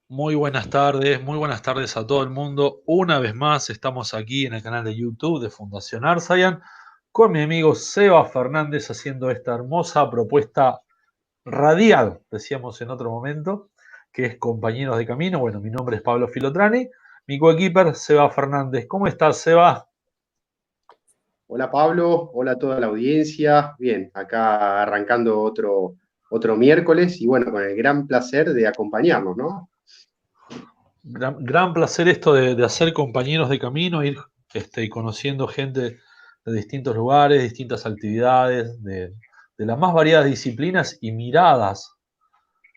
Muy buenas tardes a todo el mundo. Una vez más estamos aquí en el canal de YouTube de Fundación Arsayan con mi amigo Seba Fernández haciendo esta hermosa propuesta radial, decíamos en otro momento, que es Compañeros de Camino. Bueno, mi nombre es Pablo Filotrani, mi coequiper Seba Fernández. ¿Cómo estás, Seba? Hola Pablo, hola a toda la audiencia. Bien, acá arrancando otro miércoles y bueno, con el gran placer de acompañarnos, ¿no? Gran placer esto de hacer compañeros de camino, ir conociendo gente de distintos lugares, distintas actividades, de las más variadas disciplinas y miradas,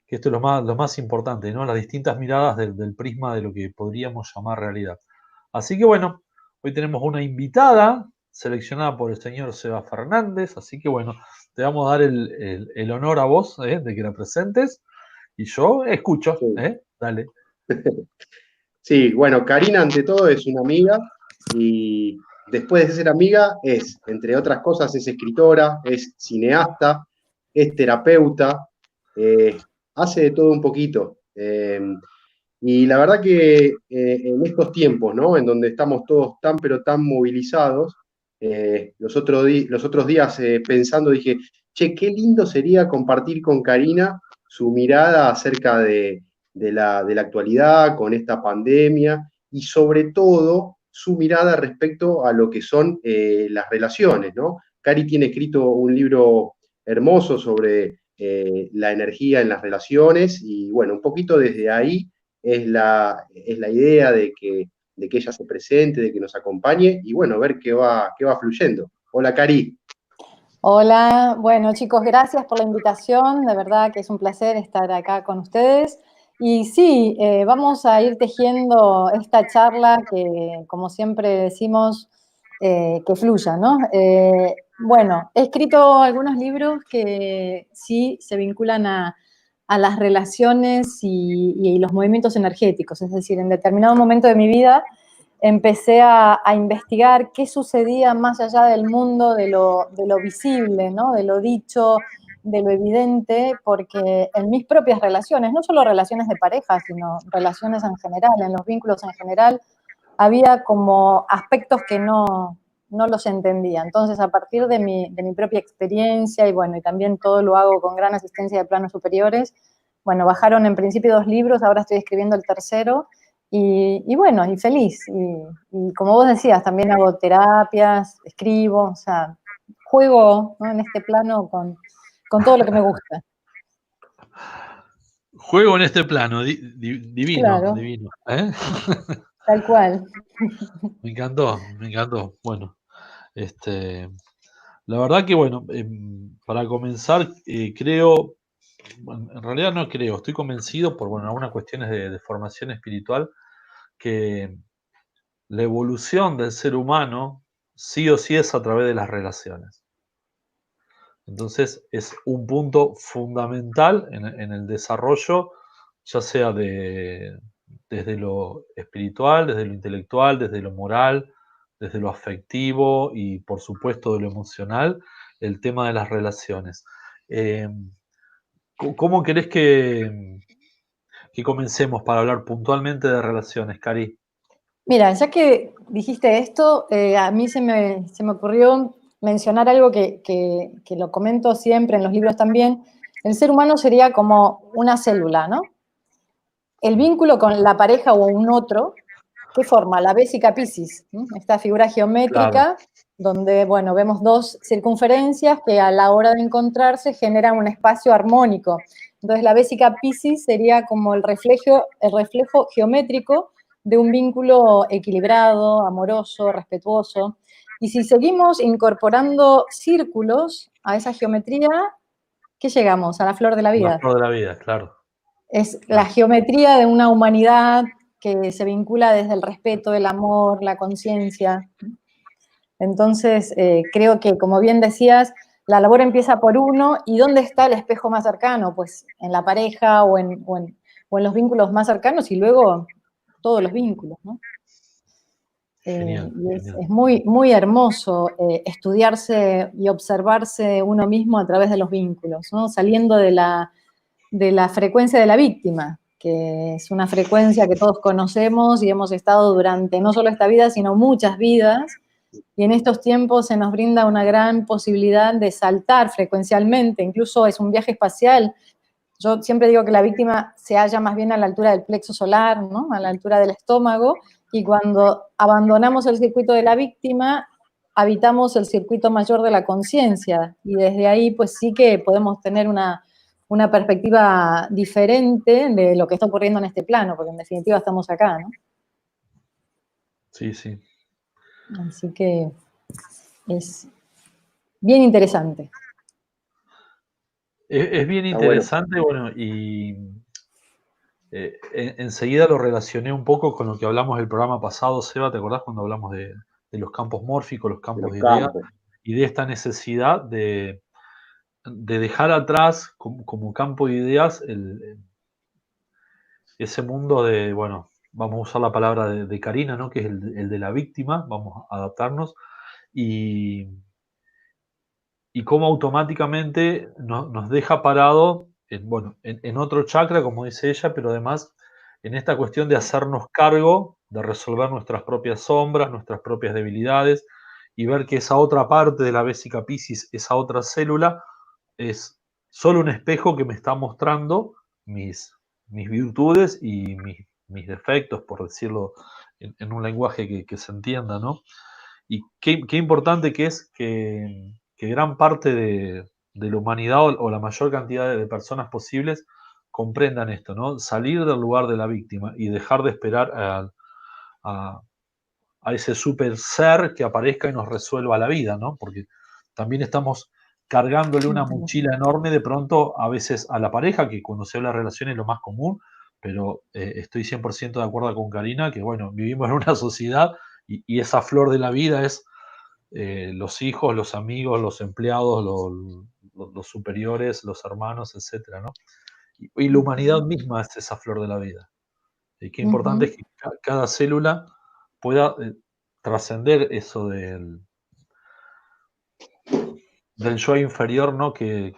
que esto es lo más importante, ¿no? Las distintas miradas del prisma de lo que podríamos llamar realidad. Así que bueno, hoy tenemos una invitada seleccionada por el señor Seba Fernández, así que bueno, te vamos a dar el honor a vos, de que la presentes y yo escucho, Sí. dale. Sí, bueno, Karina ante todo es una amiga y después de ser amiga es, entre otras cosas, es escritora, es cineasta, es terapeuta, hace de todo un poquito. Y la verdad que en estos tiempos, ¿no? En donde estamos todos tan pero tan movilizados, los otros días pensando dije, che, qué lindo sería compartir con Karina su mirada acerca de la actualidad con esta pandemia y sobre todo su mirada respecto a lo que son las relaciones, ¿no? Cari tiene escrito un libro hermoso sobre la energía en las relaciones y bueno, un poquito desde ahí es la idea de que ella se presente, de que nos acompañe y bueno, ver qué va fluyendo. Hola, Cari. Hola, bueno chicos, gracias por la invitación, de verdad que es un placer estar acá con ustedes. Y sí, vamos a ir tejiendo esta charla que, como siempre decimos, que fluya, ¿no? Bueno, he escrito algunos libros que sí se vinculan a las relaciones y los movimientos energéticos, es decir, en determinado momento de mi vida empecé a investigar qué sucedía más allá del mundo de lo visible, ¿no? De lo dicho, de lo evidente, porque en mis propias relaciones, no solo relaciones de pareja, sino relaciones en general, en los vínculos en general, había como aspectos que no los entendía. Entonces, a partir de mi propia experiencia, y bueno, y también todo lo hago con gran asistencia de planos superiores, bueno, bajaron en principio 2 libros, ahora estoy escribiendo el tercero, y bueno, y feliz. Y como vos decías, también hago terapias, escribo, o sea, juego, ¿no? En este plano con todo lo que me gusta. Juego en este plano, divino, Claro, divino. ¿Eh? tal cual. Me encantó, me encantó. Bueno, este, la verdad que bueno, para comenzar, creo, bueno, en realidad no creo, estoy convencido por bueno, algunas cuestiones de formación espiritual, que la evolución del ser humano sí o sí es a través de las relaciones. Entonces es un punto fundamental en el desarrollo, ya sea desde lo espiritual, desde lo intelectual, desde lo moral, desde lo afectivo y por supuesto de lo emocional, el tema de las relaciones. Eh, ¿Cómo querés que comencemos para hablar puntualmente de relaciones, Cari? Mira, ya que dijiste esto, a mí se me ocurrió mencionar algo que lo comento siempre en los libros también. El ser humano sería como una célula, ¿no? El vínculo con la pareja o un otro, ¿qué forma? La vésica Piscis, ¿no? Esta figura Claro, geométrica donde, bueno, vemos 2 circunferencias que a la hora de encontrarse generan un espacio armónico. Entonces, la vésica Piscis sería como el reflejo geométrico de un vínculo equilibrado, amoroso, respetuoso. Y si seguimos incorporando círculos a esa geometría, ¿qué llegamos? A la flor de la la vida. flor de la vida, claro, Es la claro. geometría de una humanidad que se vincula desde el respeto, el amor, la conciencia. Entonces, creo que, como bien decías, la labor empieza por uno, y ¿dónde está el espejo más cercano? Pues en la pareja o en los vínculos más cercanos, y luego todos los vínculos, ¿no? Genial, Y genial. es muy, muy hermoso estudiarse y observarse uno mismo a través de los vínculos, ¿no? Saliendo de la frecuencia de la víctima. que es una frecuencia que todos conocemos y hemos estado durante no solo esta vida, sino muchas vidas, y en estos tiempos se nos brinda una gran posibilidad de saltar frecuencialmente, incluso es un viaje espacial. Yo siempre digo que la víctima se halla más bien a la altura del plexo solar, ¿no? A la altura del estómago, y cuando abandonamos el circuito de la víctima, habitamos el circuito mayor de la conciencia, y desde ahí pues sí que podemos tener una perspectiva diferente de lo que está ocurriendo en este plano, porque en definitiva estamos acá, ¿no? Sí, sí. Así que es bien interesante. Es bien interesante, bueno, y enseguida lo relacioné un poco con lo que hablamos del programa pasado, Seba, ¿te acordás cuando hablamos de los campos mórficos, los campos de ideas, y de esta necesidad de dejar atrás como campo de ideas ese mundo de, bueno, vamos a usar la palabra de Karina, ¿no? Que es el de la víctima, vamos a adaptarnos, y cómo automáticamente nos deja parado en otro chakra, como dice ella, pero además en esta cuestión de hacernos cargo, de resolver nuestras propias sombras, nuestras propias debilidades, y ver que esa otra parte de la Vésica Piscis, esa otra célula, es solo un espejo que me está mostrando mis virtudes y mis defectos, por decirlo en un lenguaje que se entienda, ¿no? Y qué importante que es que gran parte de la humanidad o la mayor cantidad de personas posibles comprendan esto, ¿no? Salir del lugar de la víctima y dejar de esperar a ese super ser que aparezca y nos resuelva la vida, ¿no? Porque también estamos cargándole una mochila enorme de pronto a veces a la pareja, que cuando se habla de relaciones es lo más común, pero estoy 100% de acuerdo con Karina, que bueno, vivimos en una sociedad y esa flor de la vida es los hijos, los amigos, los empleados, los superiores, los hermanos, etcétera, ¿no? Y la humanidad misma es esa flor de la vida. Y qué importante es que cada célula pueda trascender eso del yo inferior, ¿no? Que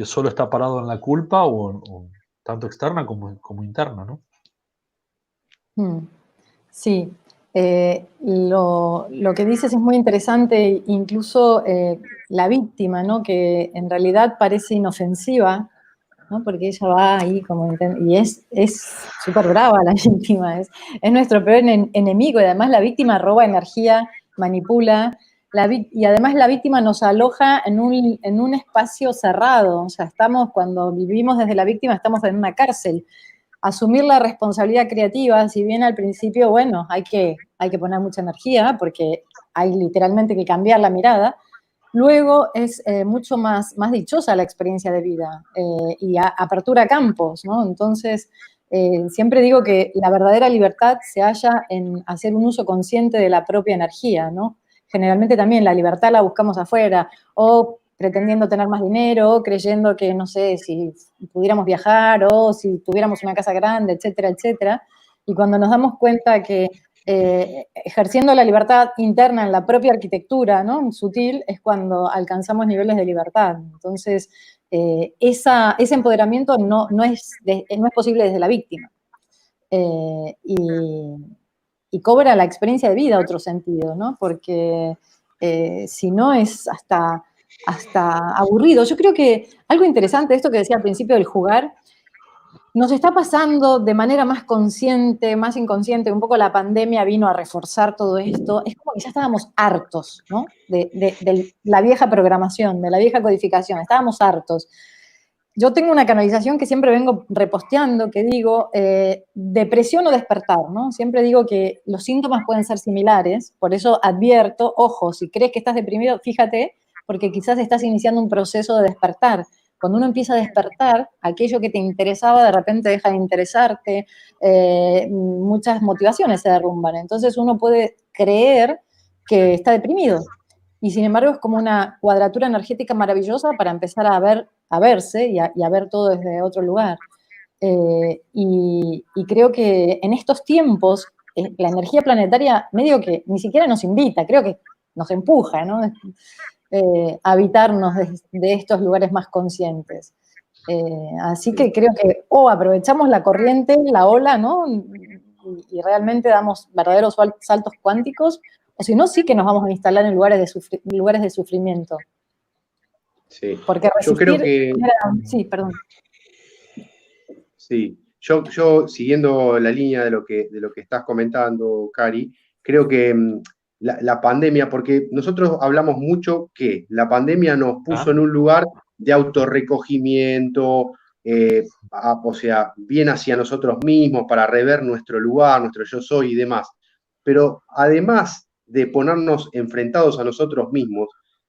solo está parado en la culpa o tanto externa como interna, ¿no? Sí, lo que dices es muy interesante, incluso la víctima, ¿no? Que en realidad parece inofensiva, ¿no? Porque ella va ahí como y es súper brava la víctima, es nuestro peor enemigo, y además la víctima roba energía, manipula, y además la víctima nos aloja en un espacio cerrado, o sea, cuando vivimos desde la víctima estamos en una cárcel. Asumir la responsabilidad creativa, si bien al principio, bueno, hay que poner mucha energía porque hay literalmente que cambiar la mirada, luego es mucho más dichosa la experiencia de vida y apertura a campos, ¿no? Entonces, siempre digo que la verdadera libertad se halla en hacer un uso consciente de la propia energía, ¿no? Generalmente también la libertad la buscamos afuera, o pretendiendo tener más dinero, o creyendo que, no sé, si pudiéramos viajar, o si tuviéramos una casa grande, etcétera, etcétera. Y cuando nos damos cuenta que ejerciendo la libertad interna en la propia arquitectura, ¿no? Sutil, es cuando alcanzamos niveles de libertad. Entonces, ese empoderamiento no es posible desde la víctima. Y cobra la experiencia de vida otro sentido, ¿no? Porque si no es hasta aburrido. Yo creo que algo interesante, esto que decía al principio del jugar, nos está pasando de manera más consciente, más inconsciente, un poco la pandemia vino a reforzar todo esto, es como que ya estábamos hartos, ¿no? De la vieja programación, de la vieja codificación, estábamos hartos. Yo tengo una canalización que siempre vengo reposteando, que digo, depresión o despertar, ¿no? Siempre digo que los síntomas pueden ser similares, por eso advierto, ojo, si crees que estás deprimido, fíjate, porque quizás estás iniciando un proceso de despertar. Cuando uno empieza a despertar, aquello que te interesaba de repente deja de interesarte, muchas motivaciones se derrumban. Entonces uno puede creer que está deprimido. Y sin embargo es como una cuadratura energética maravillosa para empezar a verse y a ver todo desde otro lugar. Y creo que en estos tiempos la energía planetaria medio que ni siquiera nos invita, creo que nos empuja, ¿no? A habitarnos de estos lugares más conscientes. Así que creo que o aprovechamos la corriente, la ola, ¿no? Y realmente damos verdaderos saltos cuánticos, o si no, sí que nos vamos a instalar en lugares de sufrimiento. Sí. Porque Yo creo resistir que... sí, perdón. Sí, yo siguiendo la línea de lo que estás comentando, Cari, creo que la pandemia, porque nosotros hablamos mucho que la pandemia nos puso ¿Ah? en un lugar de autorrecogimiento, o sea, bien hacia nosotros mismos, para rever nuestro lugar, nuestro yo soy y demás. Pero además de ponernos enfrentados a nosotros mismos,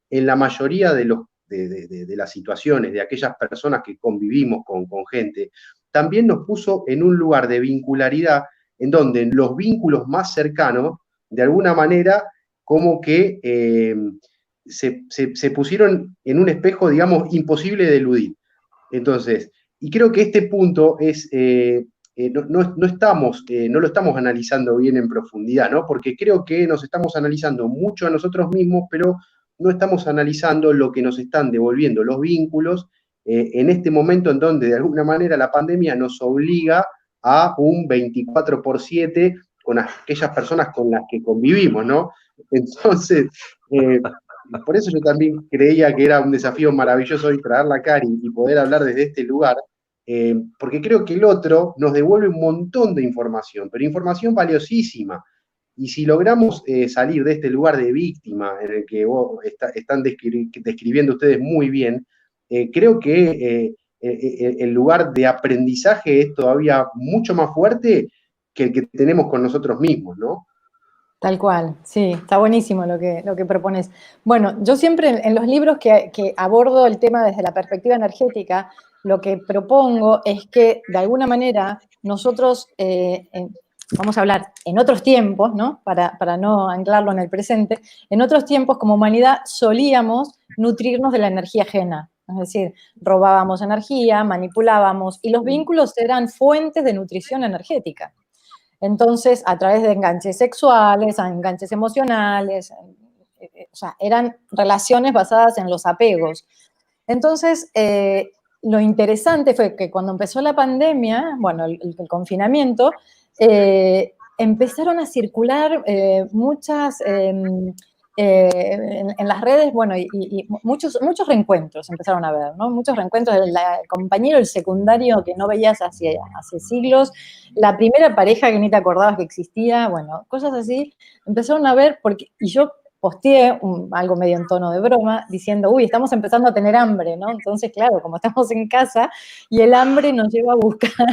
en la mayoría de las situaciones, de aquellas personas que convivimos con gente, también nos puso en un lugar de vincularidad en donde los vínculos más cercanos, de alguna manera, como que se pusieron en un espejo, digamos, imposible de eludir. Entonces, y creo que este punto es, no lo estamos analizando bien en profundidad, ¿no? Porque creo que nos estamos analizando mucho a nosotros mismos, pero no estamos analizando lo que nos están devolviendo los vínculos en este momento en donde de alguna manera la pandemia nos obliga a un 24/7 con aquellas personas con las que convivimos, ¿no? Entonces, por eso yo también creía que era un desafío maravilloso hoy traerla a Cari y poder hablar desde este lugar, porque creo que el otro nos devuelve un montón de información, pero información valiosísima. Y si logramos salir de este lugar de víctima en el que están describiendo ustedes muy bien, creo que el lugar de aprendizaje es todavía mucho más fuerte que el que tenemos con nosotros mismos, ¿no? Tal cual, sí, está buenísimo lo que propones. Bueno, yo siempre en los libros que abordo el tema desde la perspectiva energética, lo que propongo es que de alguna manera nosotros, vamos a hablar en otros tiempos, ¿no? Para no anclarlo en el presente, en otros tiempos como humanidad solíamos nutrirnos de la energía ajena. Es decir, robábamos energía, manipulábamos, y los vínculos eran fuentes de nutrición energética. Entonces, a través de enganches sexuales, a enganches emocionales, o sea, eran relaciones basadas en los apegos. Entonces, lo interesante fue que cuando empezó la pandemia, bueno, el confinamiento, empezaron a circular muchas, en las redes, bueno, y muchos reencuentros empezaron a ver, ¿no? Muchos reencuentros del compañero del secundario que no veías hace siglos, la primera pareja que ni te acordabas que existía, bueno, cosas así, empezaron a ver, y yo posteé algo medio en tono de broma, diciendo, uy, estamos empezando a tener hambre, ¿no? Entonces, claro, como estamos en casa y el hambre nos lleva a buscar,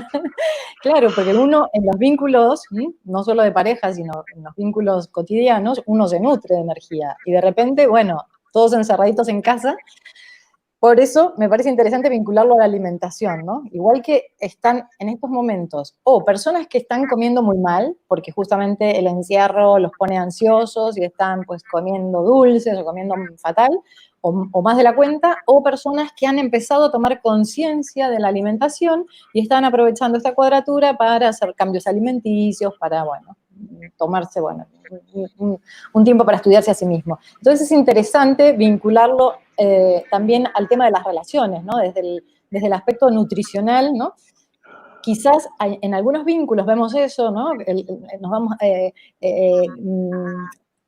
claro, porque uno en los vínculos, no solo de pareja, sino en los vínculos cotidianos, uno se nutre de energía y de repente, bueno, todos encerraditos en casa. Por eso me parece interesante vincularlo a la alimentación, ¿no? Igual que están en estos momentos, o personas que están comiendo muy mal, porque justamente el encierro los pone ansiosos y están pues comiendo dulces o comiendo fatal, o más de la cuenta, o personas que han empezado a tomar conciencia de la alimentación y están aprovechando esta cuadratura para hacer cambios alimenticios, para, bueno, tomarse, bueno, un tiempo para estudiarse a sí mismo. Entonces es interesante vincularlo también al tema de las relaciones, ¿no? Desde el aspecto nutricional, ¿no? Quizás en algunos vínculos vemos eso, ¿no? Nos vamos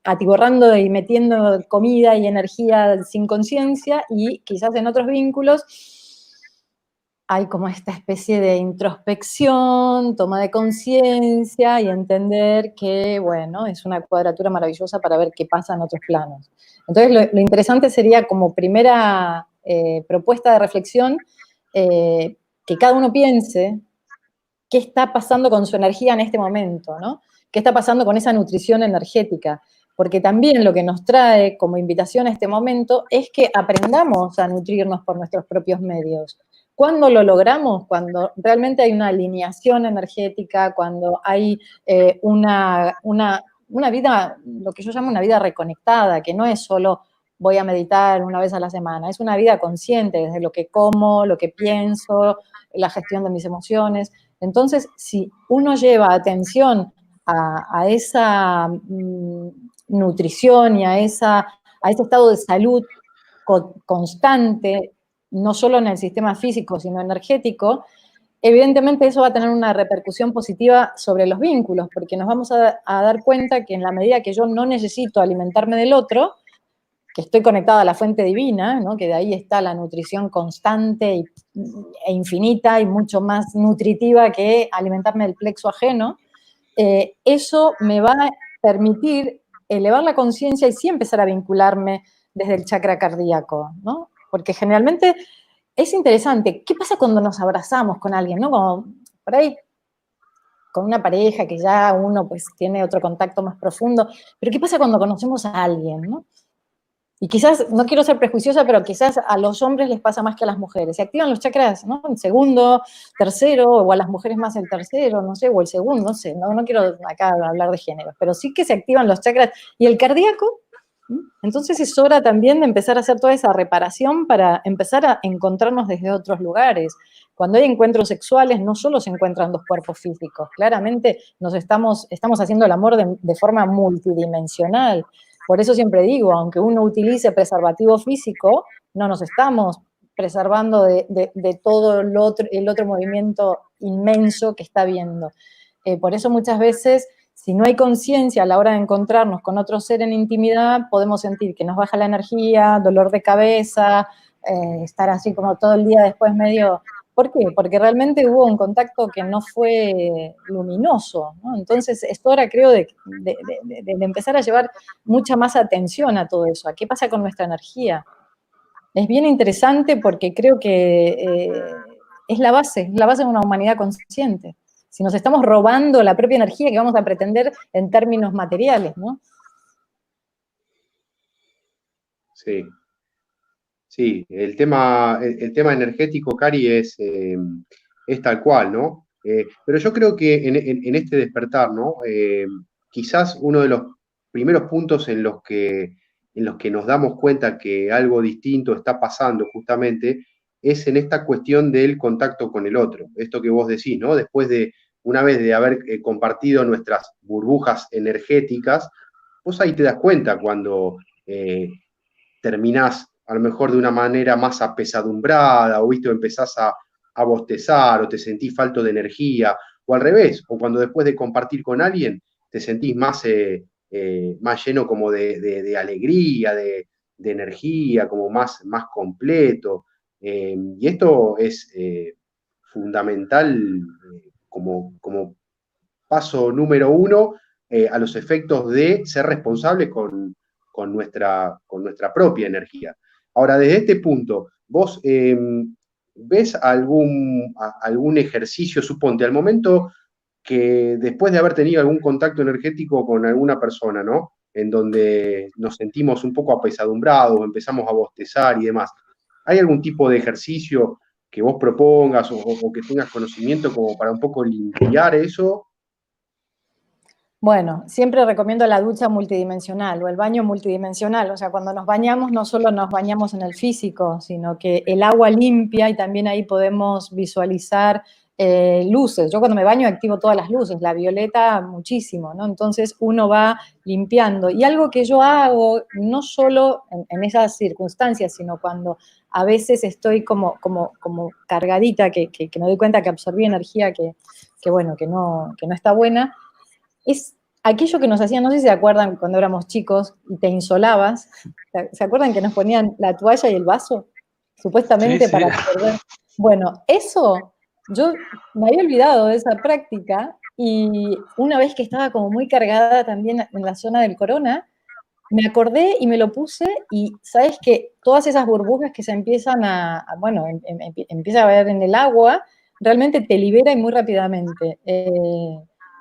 atiborrando y metiendo comida y energía sin conciencia, y quizás en otros vínculos hay como esta especie de introspección, toma de conciencia y entender que, bueno, es una cuadratura maravillosa para ver qué pasa en otros planos. Entonces, lo interesante sería como primera propuesta de reflexión, que cada uno piense qué está pasando con su energía en este momento, ¿no? ¿Qué está pasando con esa nutrición energética? Porque también lo que nos trae como invitación a este momento es que aprendamos a nutrirnos por nuestros propios medios. ¿Cuándo lo logramos? Cuando realmente hay una alineación energética, cuando hay una vida, lo que yo llamo una vida reconectada, que no es solo voy a meditar una vez a la semana, es una vida consciente desde lo que como, lo que pienso, la gestión de mis emociones. Entonces, si uno lleva atención a esa nutrición y a ese estado de salud constante, no solo en el sistema físico, sino energético, evidentemente eso va a tener una repercusión positiva sobre los vínculos, porque nos vamos a dar cuenta que en la medida que yo no necesito alimentarme del otro, que estoy conectada a la fuente divina, ¿no? Que de ahí está la nutrición constante e infinita y mucho más nutritiva que alimentarme del plexo ajeno, eso me va a permitir elevar la conciencia y sí empezar a vincularme desde el chakra cardíaco, ¿no? Porque generalmente es interesante, ¿qué pasa cuando nos abrazamos con alguien, ¿no? Como por ahí con una pareja que ya uno pues tiene otro contacto más profundo, pero ¿qué pasa cuando conocemos a alguien, ¿no? Y quizás, no quiero ser prejuiciosa, pero quizás a los hombres les pasa más que a las mujeres. Se activan los chakras, ¿no? El segundo, tercero, o a las mujeres más el tercero, no sé, o el segundo, no sé, no quiero acá hablar de género, pero sí que se activan los chakras. ¿Y el cardíaco? Entonces es hora también de empezar a hacer toda esa reparación para empezar a encontrarnos desde otros lugares. Cuando hay encuentros sexuales, no solo se encuentran dos cuerpos físicos, claramente estamos haciendo el amor de forma multidimensional. Por eso siempre digo, aunque uno utilice preservativo físico, no nos estamos preservando de todo el otro movimiento inmenso que está viendo. Por eso muchas veces, si no hay conciencia a la hora de encontrarnos con otro ser en intimidad, podemos sentir que nos baja la energía, dolor de cabeza, estar así como todo el día después medio... ¿Por qué? Porque realmente hubo un contacto que no fue luminoso, ¿no? Entonces, es hora, creo, de empezar a llevar mucha más atención a todo eso, a qué pasa con nuestra energía. Es bien interesante porque creo que es la base de una humanidad consciente. Si nos estamos robando la propia energía que vamos a pretender en términos materiales, ¿no? Sí. Sí, el tema energético, Cari, es tal cual, ¿no? Pero yo creo que en este despertar, ¿no? Quizás uno de los primeros puntos en los que nos damos cuenta que algo distinto está pasando justamente es en esta cuestión del contacto con el otro. Esto que vos decís, ¿no? Una vez de haber compartido nuestras burbujas energéticas, vos ahí te das cuenta cuando terminás a lo mejor de una manera más apesadumbrada, o ¿viste? O empezás a bostezar, o te sentís falto de energía, o al revés, o cuando después de compartir con alguien te sentís más lleno como de alegría, de energía, como más completo. Y esto es fundamental como paso número uno a los efectos de ser responsable con nuestra propia energía. Ahora, desde este punto, vos ves algún ejercicio, suponte, al momento que después de haber tenido algún contacto energético con alguna persona, ¿no? En donde nos sentimos un poco apesadumbrados, empezamos a bostezar y demás. ¿Hay algún tipo de ejercicio que vos propongas o que tengas conocimiento como para un poco limpiar eso? Bueno, siempre recomiendo la ducha multidimensional o el baño multidimensional. O sea, cuando nos bañamos no solo nos bañamos en el físico, sino que el agua limpia y también ahí podemos visualizar luces. Yo cuando me baño activo todas las luces, la violeta muchísimo, ¿no? Entonces uno va limpiando. Y algo que yo hago, no solo en esas circunstancias, sino cuando a veces estoy como cargadita, que me doy cuenta que absorbí energía que no está buena, es aquello que nos hacían, no sé si se acuerdan cuando éramos chicos y te insolabas, ¿se acuerdan que nos ponían la toalla y el vaso? Supuestamente Sí, para absorber. Bueno, eso, yo me había olvidado de esa práctica y una vez que estaba como muy cargada también en la zona del corona, me acordé y me lo puse y sabes que todas esas burbujas que se empiezan empieza a ver en el agua, realmente te libera y muy rápidamente.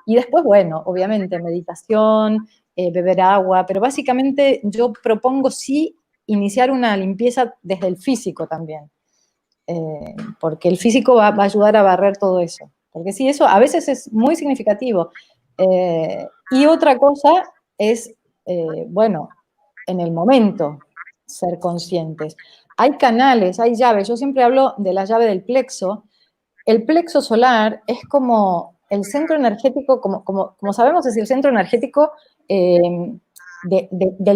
Y después, bueno, obviamente meditación, beber agua, pero básicamente yo propongo sí iniciar una limpieza desde el físico también, porque el físico va a ayudar a barrer todo eso. Porque sí, eso a veces es muy significativo. Y otra cosa es, en el momento, ser conscientes. Hay canales, hay llaves. Yo siempre hablo de la llave del plexo. El plexo solar es como el centro energético, como sabemos, es el centro energético del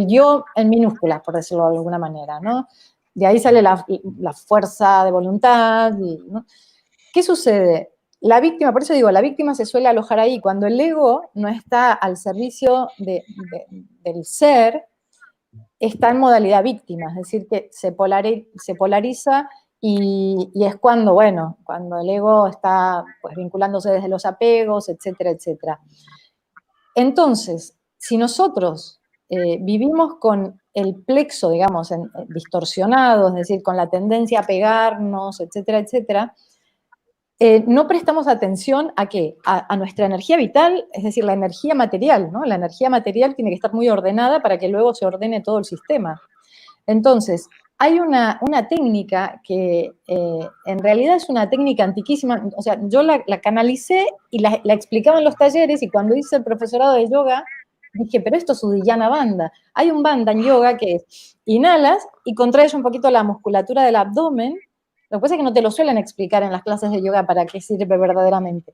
yo en minúsculas, por decirlo de alguna manera, ¿no? de ahí sale la fuerza de voluntad, ¿no? ¿Qué sucede? La víctima, por eso digo, la víctima se suele alojar ahí. Cuando el ego no está al servicio del ser, está en modalidad víctima, es decir, que se polariza y es cuando, bueno, cuando el ego está pues, vinculándose desde los apegos, etcétera, etcétera. Entonces, si nosotros vivimos con el plexo, digamos, distorsionado, es decir, con la tendencia a pegarnos, etcétera, etcétera, no prestamos atención ¿a qué? A nuestra energía vital, es decir, la energía material, ¿no? La energía material tiene que estar muy ordenada para que luego se ordene todo el sistema. Entonces, hay una técnica que en realidad es una técnica antiquísima, o sea, yo la canalicé y la explicaba en los talleres, y cuando hice el profesorado de yoga, dije, pero esto es Uddiyana Bandha. Hay un bandha en yoga que es, inhalas y contraes un poquito la musculatura del abdomen. Lo que pasa es que no te lo suelen explicar en las clases de yoga para qué sirve verdaderamente.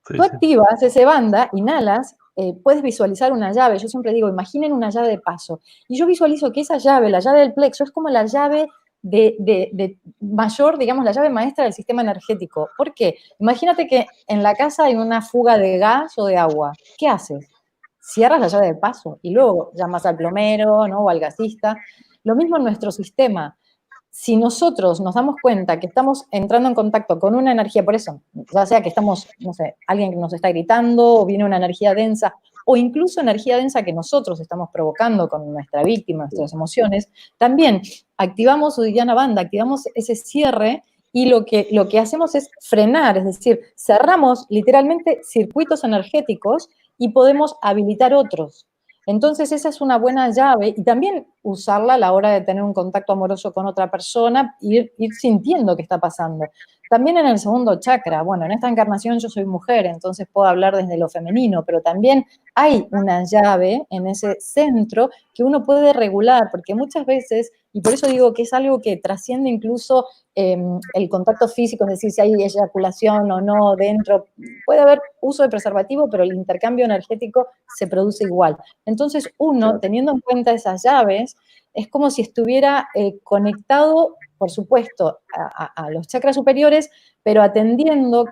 Sí, Tú sí. activas ese bandha, inhalas, puedes visualizar una llave. Yo siempre digo, imaginen una llave de paso. Y yo visualizo que esa llave, la llave del plexo, es como la llave de mayor, digamos, la llave maestra del sistema energético. ¿Por qué? Imagínate que en la casa hay una fuga de gas o de agua. ¿Qué haces? Cierras la llave de paso y luego llamas al plomero, ¿no? O al gasista. Lo mismo en nuestro sistema. Si nosotros nos damos cuenta que estamos entrando en contacto con una energía, por eso, ya sea que estamos, no sé, alguien que nos está gritando, o viene una energía densa, o incluso energía densa que nosotros estamos provocando con nuestra víctima, nuestras emociones, también activamos Uddiyana Bandha, activamos ese cierre, y lo que hacemos es frenar, es decir, cerramos literalmente circuitos energéticos y podemos habilitar otros. Entonces esa es una buena llave, y también usarla a la hora de tener un contacto amoroso con otra persona, ir sintiendo qué está pasando. También en el segundo chakra, bueno, en esta encarnación yo soy mujer, entonces puedo hablar desde lo femenino, pero también hay una llave en ese centro que uno puede regular, porque muchas veces, y por eso digo que es algo que trasciende incluso el contacto físico, es decir, si hay eyaculación o no dentro, puede haber uso de preservativo, pero el intercambio energético se produce igual. Entonces uno, teniendo en cuenta esas llaves, es como si estuviera conectado, por supuesto, a los chakras superiores, pero atendiendo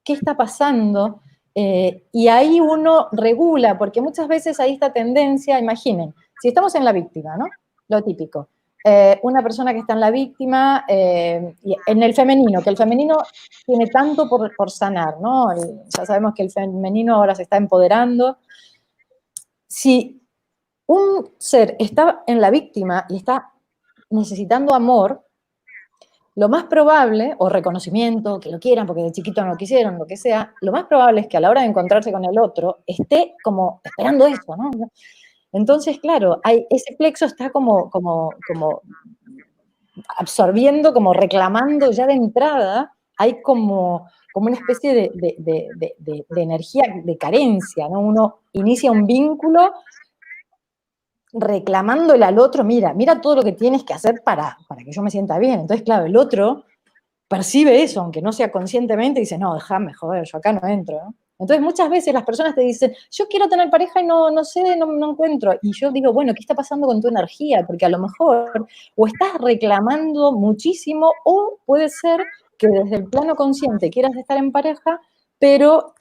qué está pasando, y ahí uno regula, porque muchas veces hay esta tendencia, imaginen, si estamos en la víctima, ¿no? Lo típico. Una persona que está en la víctima, y en el femenino, que el femenino tiene tanto por sanar, ¿no? Ya sabemos que el femenino ahora se está empoderando. Si un ser está en la víctima y está necesitando amor, lo más probable, o reconocimiento, que lo quieran porque de chiquito no lo quisieron, lo que sea, lo más probable es que a la hora de encontrarse con el otro esté como esperando eso, ¿no? Entonces, claro, ese plexo está como absorbiendo, como reclamando ya de entrada, hay como una especie de energía de carencia, ¿no? Uno inicia un vínculo reclamándole al otro, mira todo lo que tienes que hacer para que yo me sienta bien. Entonces, claro, el otro percibe eso, aunque no sea conscientemente, y dice, no, déjame, joder, yo acá no entro, ¿no? Entonces, muchas veces las personas te dicen, yo quiero tener pareja y no sé, no encuentro. Y yo digo, bueno, ¿qué está pasando con tu energía? Porque a lo mejor o estás reclamando muchísimo, o puede ser que desde el plano consciente quieras estar en pareja, pero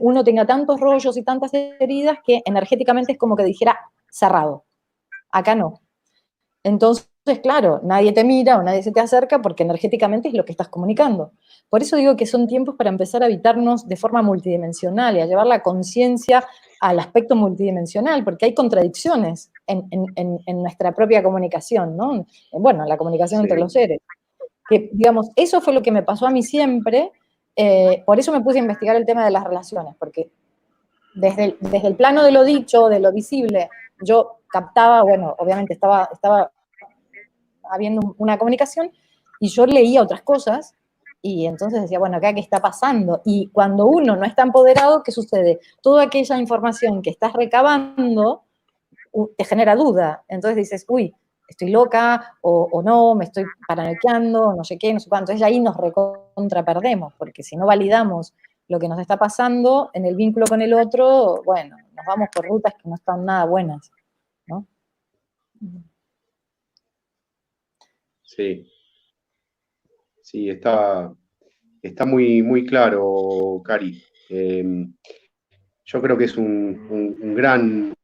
uno tenga tantos rollos y tantas heridas que energéticamente es como que dijera, cerrado. Acá no. Entonces, claro, nadie te mira o nadie se te acerca porque energéticamente es lo que estás comunicando. Por eso digo que son tiempos para empezar a habitarnos de forma multidimensional y a llevar la conciencia al aspecto multidimensional, porque hay contradicciones en nuestra propia comunicación, ¿no? Bueno, la comunicación entre los seres. Que, digamos, eso fue lo que me pasó a mí siempre, por eso me puse a investigar el tema de las relaciones, porque desde el plano de lo dicho, de lo visible, yo captaba, bueno, obviamente estaba habiendo una comunicación, y yo leía otras cosas, y entonces decía, bueno, acá qué está pasando. Y cuando uno no está empoderado, ¿qué sucede? Toda aquella información que estás recabando te genera duda. Entonces dices, uy, estoy loca, o no, me estoy paranoiqueando, no sé qué, no sé cuánto. Entonces ahí nos recontraperdemos, porque si no validamos lo que nos está pasando en el vínculo con el otro, bueno, nos vamos por rutas que no están nada buenas, ¿no? Sí, sí, está muy, muy claro, Cari. Yo creo que es un gran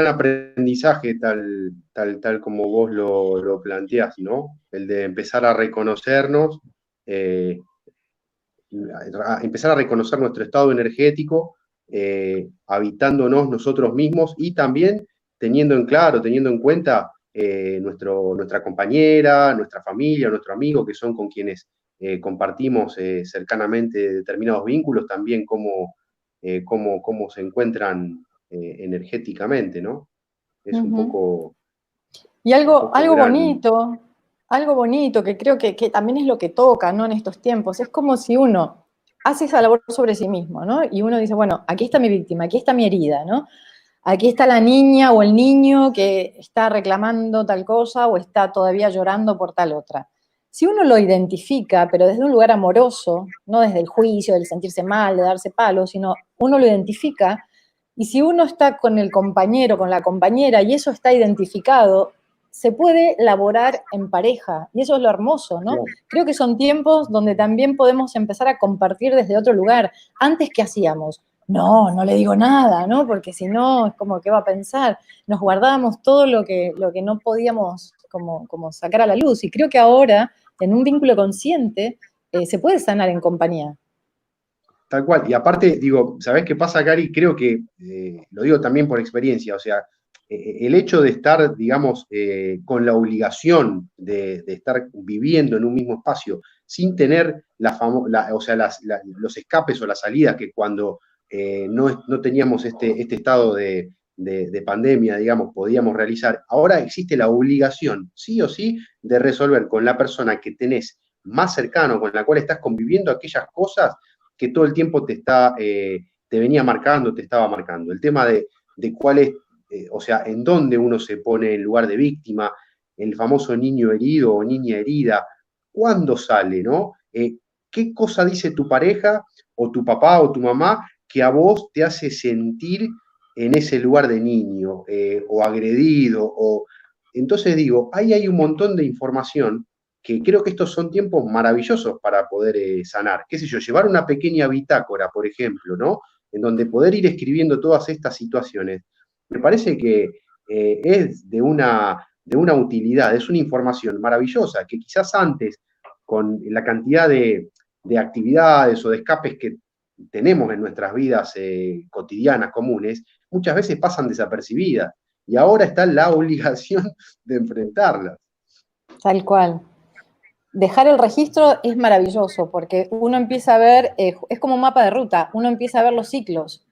aprendizaje tal como vos lo planteás, ¿no? El de empezar a reconocernos, eh, empezar a reconocer nuestro estado energético, habitándonos nosotros mismos y también teniendo en claro, teniendo en cuenta nuestra compañera, nuestra familia, nuestro amigo, que son con quienes compartimos cercanamente determinados vínculos, también cómo se encuentran energéticamente, ¿no? Es Y un poco gran. algo bonito que creo que también es lo que toca, ¿no? En estos tiempos. Es como si uno hace esa labor sobre sí mismo, ¿no? Y uno dice, bueno, aquí está mi víctima, aquí está mi herida, ¿no? Aquí está la niña o el niño que está reclamando tal cosa o está todavía llorando por tal otra. Si uno lo identifica, pero desde un lugar amoroso, no desde el juicio, del sentirse mal, de darse palos, sino uno lo identifica, y si uno está con el compañero, con la compañera, y eso está identificado, se puede laborar en pareja, y eso es lo hermoso, ¿no? Claro. Creo que son tiempos donde también podemos empezar a compartir desde otro lugar. Antes, ¿qué hacíamos? No le digo nada, ¿no? Porque si no, es como, ¿qué va a pensar? Nos guardábamos todo lo que no podíamos como sacar a la luz. Y creo que ahora, en un vínculo consciente, se puede sanar en compañía. Tal cual. Y aparte, digo, ¿sabés qué pasa, Cari? Creo que, lo digo también por experiencia, o sea, el hecho de estar, digamos, con la obligación de estar viviendo en un mismo espacio sin tener o sea, los escapes o las salidas que cuando no teníamos este estado de pandemia, digamos, podíamos realizar, ahora existe la obligación, sí o sí, de resolver con la persona que tenés más cercano, con la cual estás conviviendo aquellas cosas que todo el tiempo te venía marcando, te estaba marcando. El tema de cuál es, o sea, en dónde uno se pone en lugar de víctima, el famoso niño herido o niña herida, cuándo sale, ¿no? ¿Qué cosa dice tu pareja o tu papá o tu mamá que a vos te hace sentir en ese lugar de niño o agredido? Entonces digo, ahí hay un montón de información que creo que estos son tiempos maravillosos para poder sanar. ¿Qué sé yo? Llevar una pequeña bitácora, por ejemplo, ¿no? En donde poder ir escribiendo todas estas situaciones, me parece que es de una utilidad, es una información maravillosa que quizás antes, con la cantidad de actividades o de escapes que tenemos en nuestras vidas cotidianas, comunes, muchas veces pasan desapercibidas. Y ahora está la obligación de enfrentarlas. Tal cual. Dejar el registro es maravilloso porque uno empieza a ver, es como un mapa de ruta, uno empieza a ver los ciclos.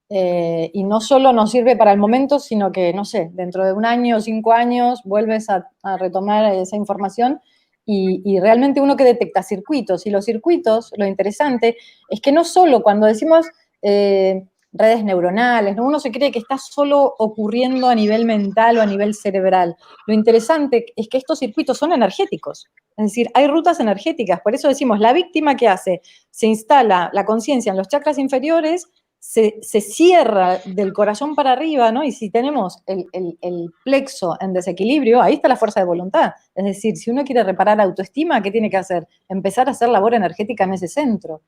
Y no solo nos sirve para el momento, sino que, no sé, dentro de 1 año o 5 años vuelves a retomar esa información y realmente uno que detecta circuitos. Y los circuitos, lo interesante es que no solo cuando decimos redes neuronales, ¿no? Uno se cree que está solo ocurriendo a nivel mental o a nivel cerebral. Lo interesante es que estos circuitos son energéticos. Es decir, hay rutas energéticas. Por eso decimos, la víctima, ¿qué hace? Se instala la conciencia en los chakras inferiores, se cierra del corazón para arriba, ¿no? Y si tenemos el plexo en desequilibrio, ahí está la fuerza de voluntad. Es decir, si uno quiere reparar autoestima, ¿qué tiene que hacer? Empezar a hacer labor energética en ese centro.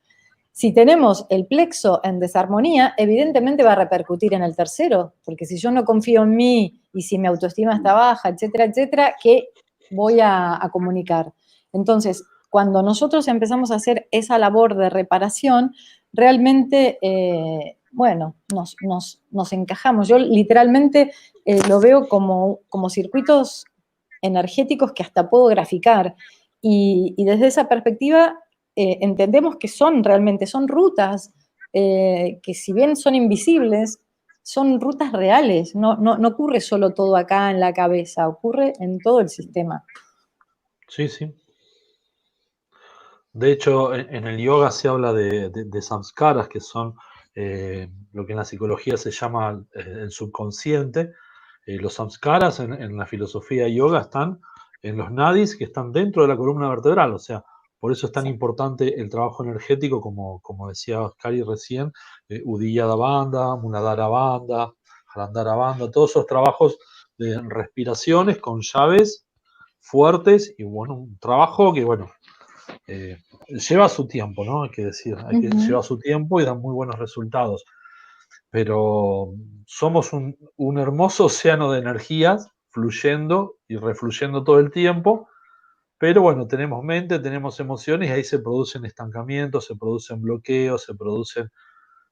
Si tenemos el plexo en desarmonía, evidentemente va a repercutir en el tercero, porque si yo no confío en mí y si mi autoestima está baja, etcétera, ¿qué voy a comunicar? Entonces, cuando nosotros empezamos a hacer esa labor de reparación, realmente, bueno, nos encajamos. Yo literalmente lo veo como circuitos energéticos que hasta puedo graficar. Y desde esa perspectiva entendemos que realmente son rutas que si bien son invisibles, son rutas reales. No ocurre solo todo acá en la cabeza, ocurre en todo el sistema. Sí, sí. De hecho, en el yoga se habla de samskaras, que son lo que en la psicología se llama el subconsciente. Los samskaras en la filosofía yoga están en los nadis que están dentro de la columna vertebral. O sea, por eso es tan importante el trabajo energético, como decía Cari recién, Uddiyana Bandha, Muladhara Bandha, Jalandhara Bandha, todos esos trabajos de respiraciones con llaves fuertes y bueno, un trabajo que bueno, lleva su tiempo, ¿no? Hay que decir, lleva su tiempo y da muy buenos resultados. Pero somos un hermoso océano de energías fluyendo y refluyendo todo el tiempo, pero bueno, tenemos mente, tenemos emociones y ahí se producen estancamientos, se producen bloqueos, se producen,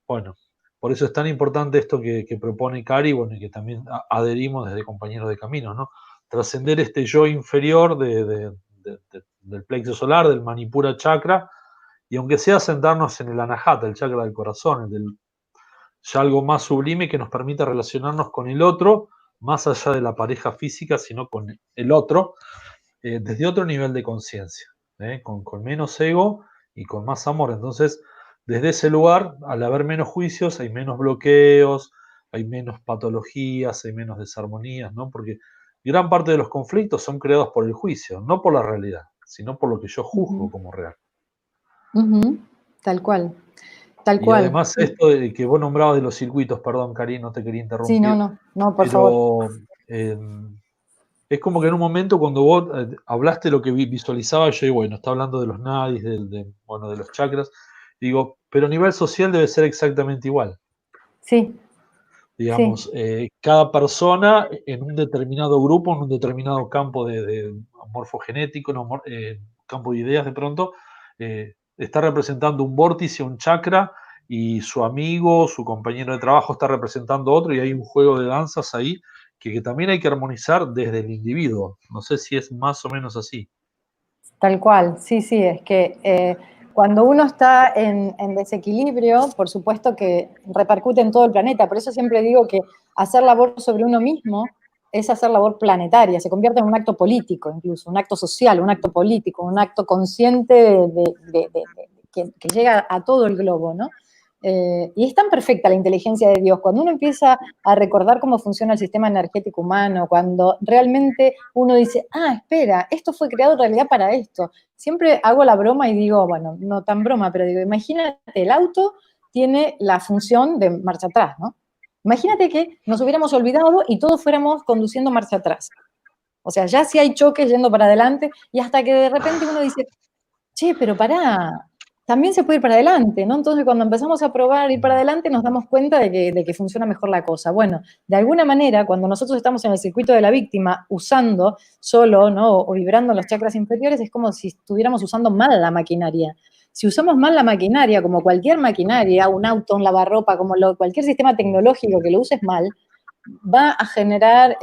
bueno, por eso es tan importante esto que propone Cari, bueno, y que también adherimos desde Compañeros de Camino, ¿no? Trascender este yo inferior del plexo solar, del Manipura chakra, y aunque sea sentarnos en el Anahata, el chakra del corazón, ya algo más sublime que nos permita relacionarnos con el otro, más allá de la pareja física, sino con el otro, desde otro nivel de conciencia, con menos ego y con más amor. Entonces, desde ese lugar, al haber menos juicios, hay menos bloqueos, hay menos patologías, hay menos desarmonías, ¿no? Porque gran parte de los conflictos son creados por el juicio, no por la realidad, sino por lo que yo juzgo como real. Tal cual, tal Y cual. además esto de que vos nombrabas de los circuitos, perdón, Cari, no te quería Sí, interrumpir, no, por favor. pero es como que en un momento cuando vos hablaste lo que visualizaba yo, y bueno, está hablando de los nadis, bueno, de los chakras, digo, pero a nivel social debe ser exactamente igual. Sí, Digamos, cada persona en un determinado grupo, en un determinado campo de morfogenético, campo de ideas de pronto, está representando un vórtice, un chakra, y su amigo, su compañero de trabajo está representando otro, y hay un juego de danzas ahí que también hay que armonizar desde el individuo. No sé si es más o menos así. tal cual, sí, es que cuando uno está en desequilibrio, por supuesto que repercute en todo el planeta. Por eso siempre digo que hacer labor sobre uno mismo es hacer labor planetaria, se convierte en un acto político incluso, un acto social, un acto político, un acto consciente que llega a todo el globo, ¿no? Y es tan perfecta la inteligencia de Dios. Cuando uno empieza a recordar cómo funciona el sistema energético humano, cuando realmente uno dice, espera, esto fue creado en realidad para esto. Siempre hago la broma y digo, bueno, no tan broma, pero digo, imagínate, el auto tiene la función de marcha atrás, ¿no? Imagínate que nos hubiéramos olvidado y todos fuéramos conduciendo marcha atrás. O sea, ya si hay choques yendo para adelante y hasta que de repente uno dice, che, pero pará, también se puede ir para adelante, ¿no? Entonces, cuando empezamos a probar ir para adelante, nos damos cuenta de que funciona mejor la cosa. Bueno, de alguna manera, cuando nosotros estamos en el circuito de la víctima, usando solo, ¿no? O vibrando los chakras inferiores, es como si estuviéramos usando mal la maquinaria. Si usamos mal la maquinaria, como cualquier maquinaria, un auto, un lavarropa, como cualquier sistema tecnológico que lo uses mal, va a generar,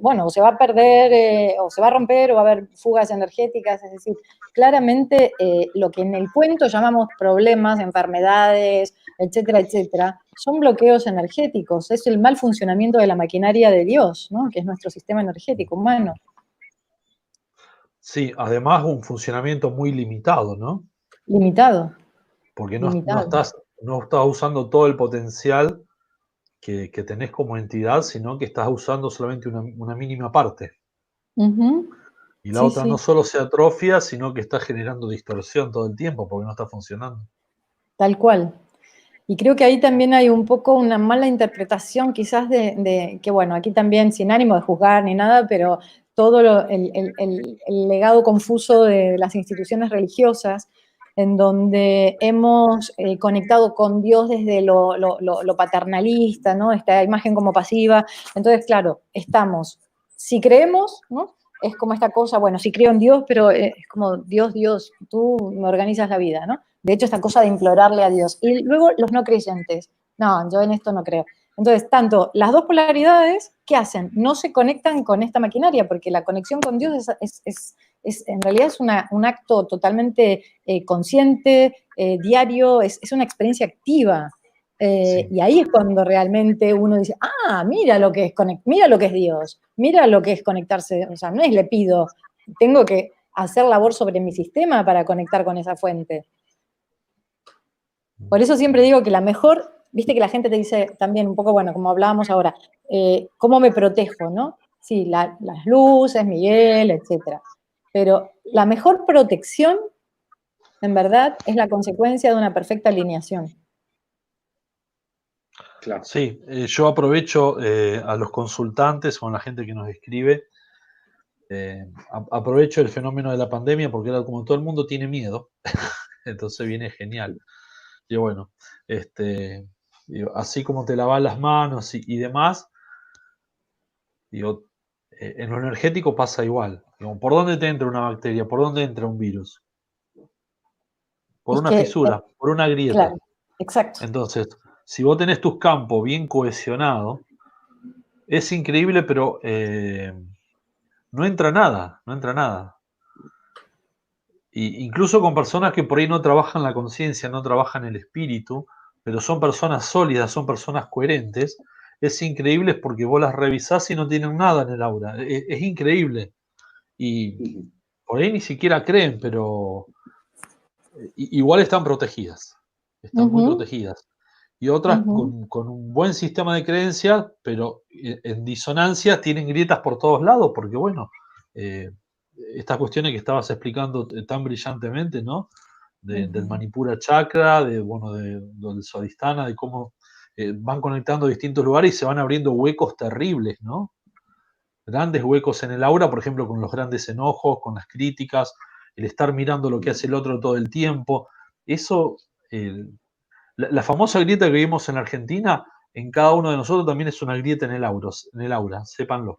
bueno, o se va a perder, o se va a romper, o va a haber fugas energéticas, es decir, claramente lo que en el cuento llamamos problemas, enfermedades, etcétera, etcétera, son bloqueos energéticos, es el mal funcionamiento de la maquinaria de Dios, ¿no? Que es nuestro sistema energético humano. Sí, además un funcionamiento muy limitado, ¿no? Limitado. Porque Limitado. no estás usando todo el potencial que tenés como entidad, sino que estás usando solamente una mínima parte. Y la Sí, otra no sí. solo se atrofia, sino que está generando distorsión todo el tiempo porque no está funcionando. Tal cual. Y creo que ahí también hay un poco una mala interpretación quizás que, bueno, aquí también sin ánimo de juzgar ni nada, pero todo el legado confuso de las instituciones religiosas, en donde hemos conectado con Dios desde lo paternalista, ¿no? Esta imagen como pasiva. Entonces, claro, si creemos, ¿no? Es como esta cosa, bueno, sí creo en Dios, pero es como Dios, tú me organizas la vida, ¿no? De hecho, esta cosa de implorarle a Dios. Y luego los no creyentes. No, yo en esto no creo. Entonces, tanto las dos polaridades, ¿qué hacen? No se conectan con esta maquinaria, porque la conexión con Dios en realidad es un acto totalmente consciente, diario, es una experiencia activa. Sí. Y ahí es cuando realmente uno dice, mira lo que es Dios, mira lo que es conectarse, o sea, no es le pido, tengo que hacer labor sobre mi sistema para conectar con esa fuente. Por eso siempre digo que la mejor, viste que la gente te dice también un poco, bueno, como hablábamos ahora, ¿cómo me protejo, no? Sí, las luces, Miguel, etcétera. Pero la mejor protección, en verdad, es la consecuencia de una perfecta alineación. Claro. Sí, yo aprovecho a los consultantes o a la gente que nos escribe aprovecho el fenómeno de la pandemia porque era como todo el mundo tiene miedo, entonces viene genial. Y bueno, digo, así como te lavas las manos y demás, digo, en lo energético pasa igual. Digo, ¿por dónde te entra una bacteria? ¿Por dónde entra un virus? Por Es una que, fisura, por una grieta. claro, exacto. Entonces, si vos tenés tus campos bien cohesionados, es increíble, pero no entra nada, no entra nada. Incluso con personas que por ahí no trabajan la conciencia, no trabajan el espíritu, pero son personas sólidas, son personas coherentes, es increíble porque vos las revisás y no tienen nada en el aura. Es increíble. Y por ahí ni siquiera creen, pero igual están protegidas. Están muy protegidas. Y otras con un buen sistema de creencias, pero en disonancia tienen grietas por todos lados, porque bueno, estas cuestiones que estabas explicando tan brillantemente, ¿no? Del Manipura Chakra, del Swadhisthana, de cómo van conectando distintos lugares y se van abriendo huecos terribles, ¿no? Grandes huecos en el aura, por ejemplo, con los grandes enojos, con las críticas, el estar mirando lo que hace el otro todo el tiempo. Eso, la famosa grieta que vimos en Argentina, en cada uno de nosotros también es una grieta en el aura, sépanlo.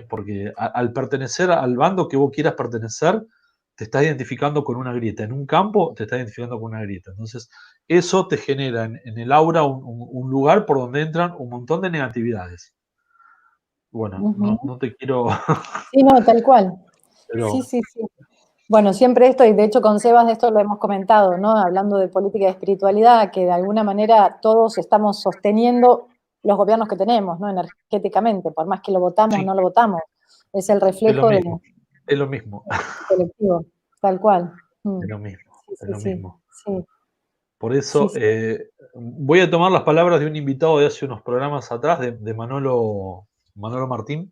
Porque al pertenecer al bando que vos quieras pertenecer, te estás identificando con una grieta. En un campo te estás identificando con una grieta. Entonces, eso te genera en el aura un lugar por donde entran un montón de negatividades. Bueno, no te quiero... Sí, no, tal cual. Pero... Sí, sí, sí. Bueno, siempre esto, y de hecho con Sebas de esto lo hemos comentado, ¿no? Hablando de política de espiritualidad, que de alguna manera todos estamos sosteniendo los gobiernos que tenemos, ¿no? Energéticamente, por más que lo votamos o no lo votamos. Es el reflejo del es lo mismo. colectivo, tal cual. Es lo mismo, sí, es lo mismo. Sí. Por eso voy a tomar las palabras de un invitado de hace unos programas atrás, de Manolo Martín,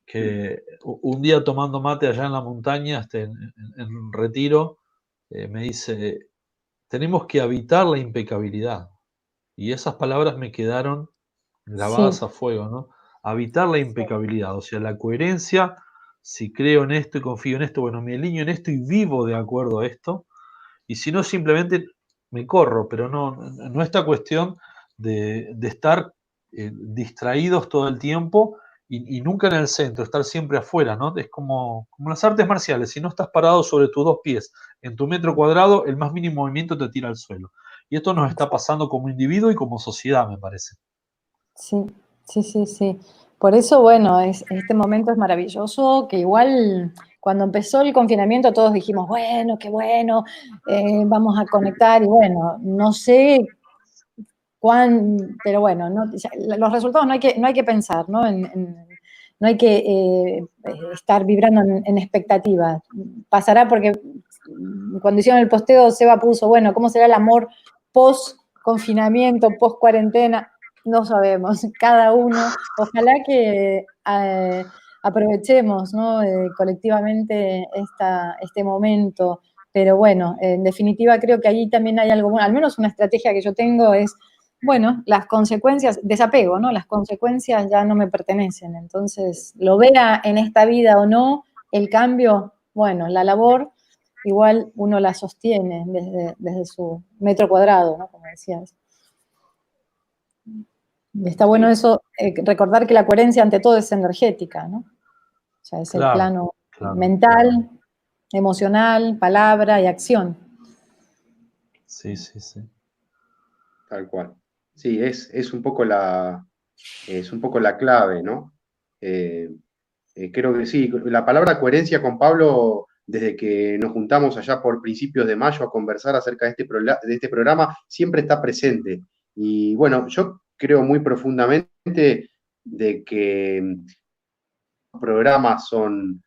que un día tomando mate allá en la montaña, en Retiro, me dice, tenemos que habitar la impecabilidad. Y esas palabras me quedaron grabadas a fuego, ¿no? Habitar la impecabilidad, o sea, la coherencia, si creo en esto y confío en esto, bueno, me alineo en esto y vivo de acuerdo a esto, y si no, simplemente me corro, pero no esta cuestión de estar distraídos todo el tiempo y nunca en el centro, estar siempre afuera, ¿no? Es como las artes marciales, si no estás parado sobre tus dos pies en tu metro cuadrado, el más mínimo movimiento te tira al suelo. Y esto nos está pasando como individuo y como sociedad, me parece. Sí, sí, sí, sí. Por eso, bueno, este momento es maravilloso, que igual cuando empezó el confinamiento todos dijimos, bueno, qué bueno, vamos a conectar, y bueno, no sé pero bueno, los resultados no hay que pensar, ¿no? No hay que estar vibrando en expectativas. Pasará porque cuando hicieron el posteo, Seba puso, bueno, ¿cómo será el amor post-confinamiento, post-cuarentena? No sabemos, cada uno. Ojalá que aprovechemos, ¿no? Colectivamente este momento. Pero bueno, en definitiva creo que allí también hay algo bueno, al menos una estrategia que yo tengo es, bueno, las consecuencias, desapego, ¿no? Las consecuencias ya no me pertenecen. Entonces, lo vea en esta vida o no, el cambio, bueno, la labor, igual uno la sostiene desde su metro cuadrado, ¿no? Como decías. Está bueno eso, recordar que la coherencia ante todo es energética, ¿no? O sea, es el plano mental, emocional, palabra y acción. Sí, sí, sí. Tal cual. Sí, es un poco la clave, ¿no? Creo que sí, la palabra coherencia con Pablo, desde que nos juntamos allá por principios de mayo a conversar acerca de este programa, siempre está presente. Y bueno, yo creo muy profundamente de que los programas son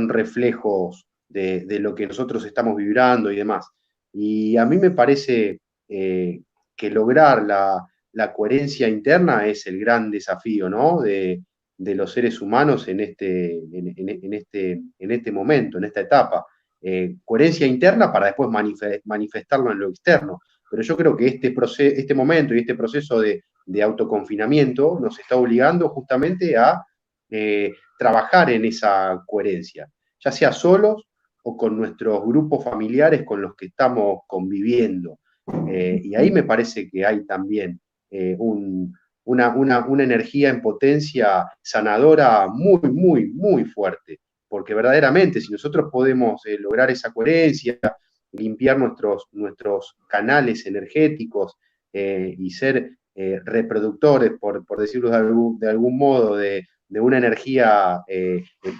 reflejos de lo que nosotros estamos vibrando y demás. Y a mí me parece que lograr la coherencia interna es el gran desafío, ¿no? De los seres humanos en este momento, en esta etapa. Coherencia interna para después manifestarlo en lo externo. Pero yo creo que este momento y este proceso de autoconfinamiento nos está obligando justamente a trabajar en esa coherencia, ya sea solos o con nuestros grupos familiares con los que estamos conviviendo. Y ahí me parece que hay también una energía en potencia sanadora muy, muy, muy fuerte, porque verdaderamente si nosotros podemos lograr esa coherencia, limpiar nuestros canales energéticos y ser reproductores, por decirlo de algún modo, de una energía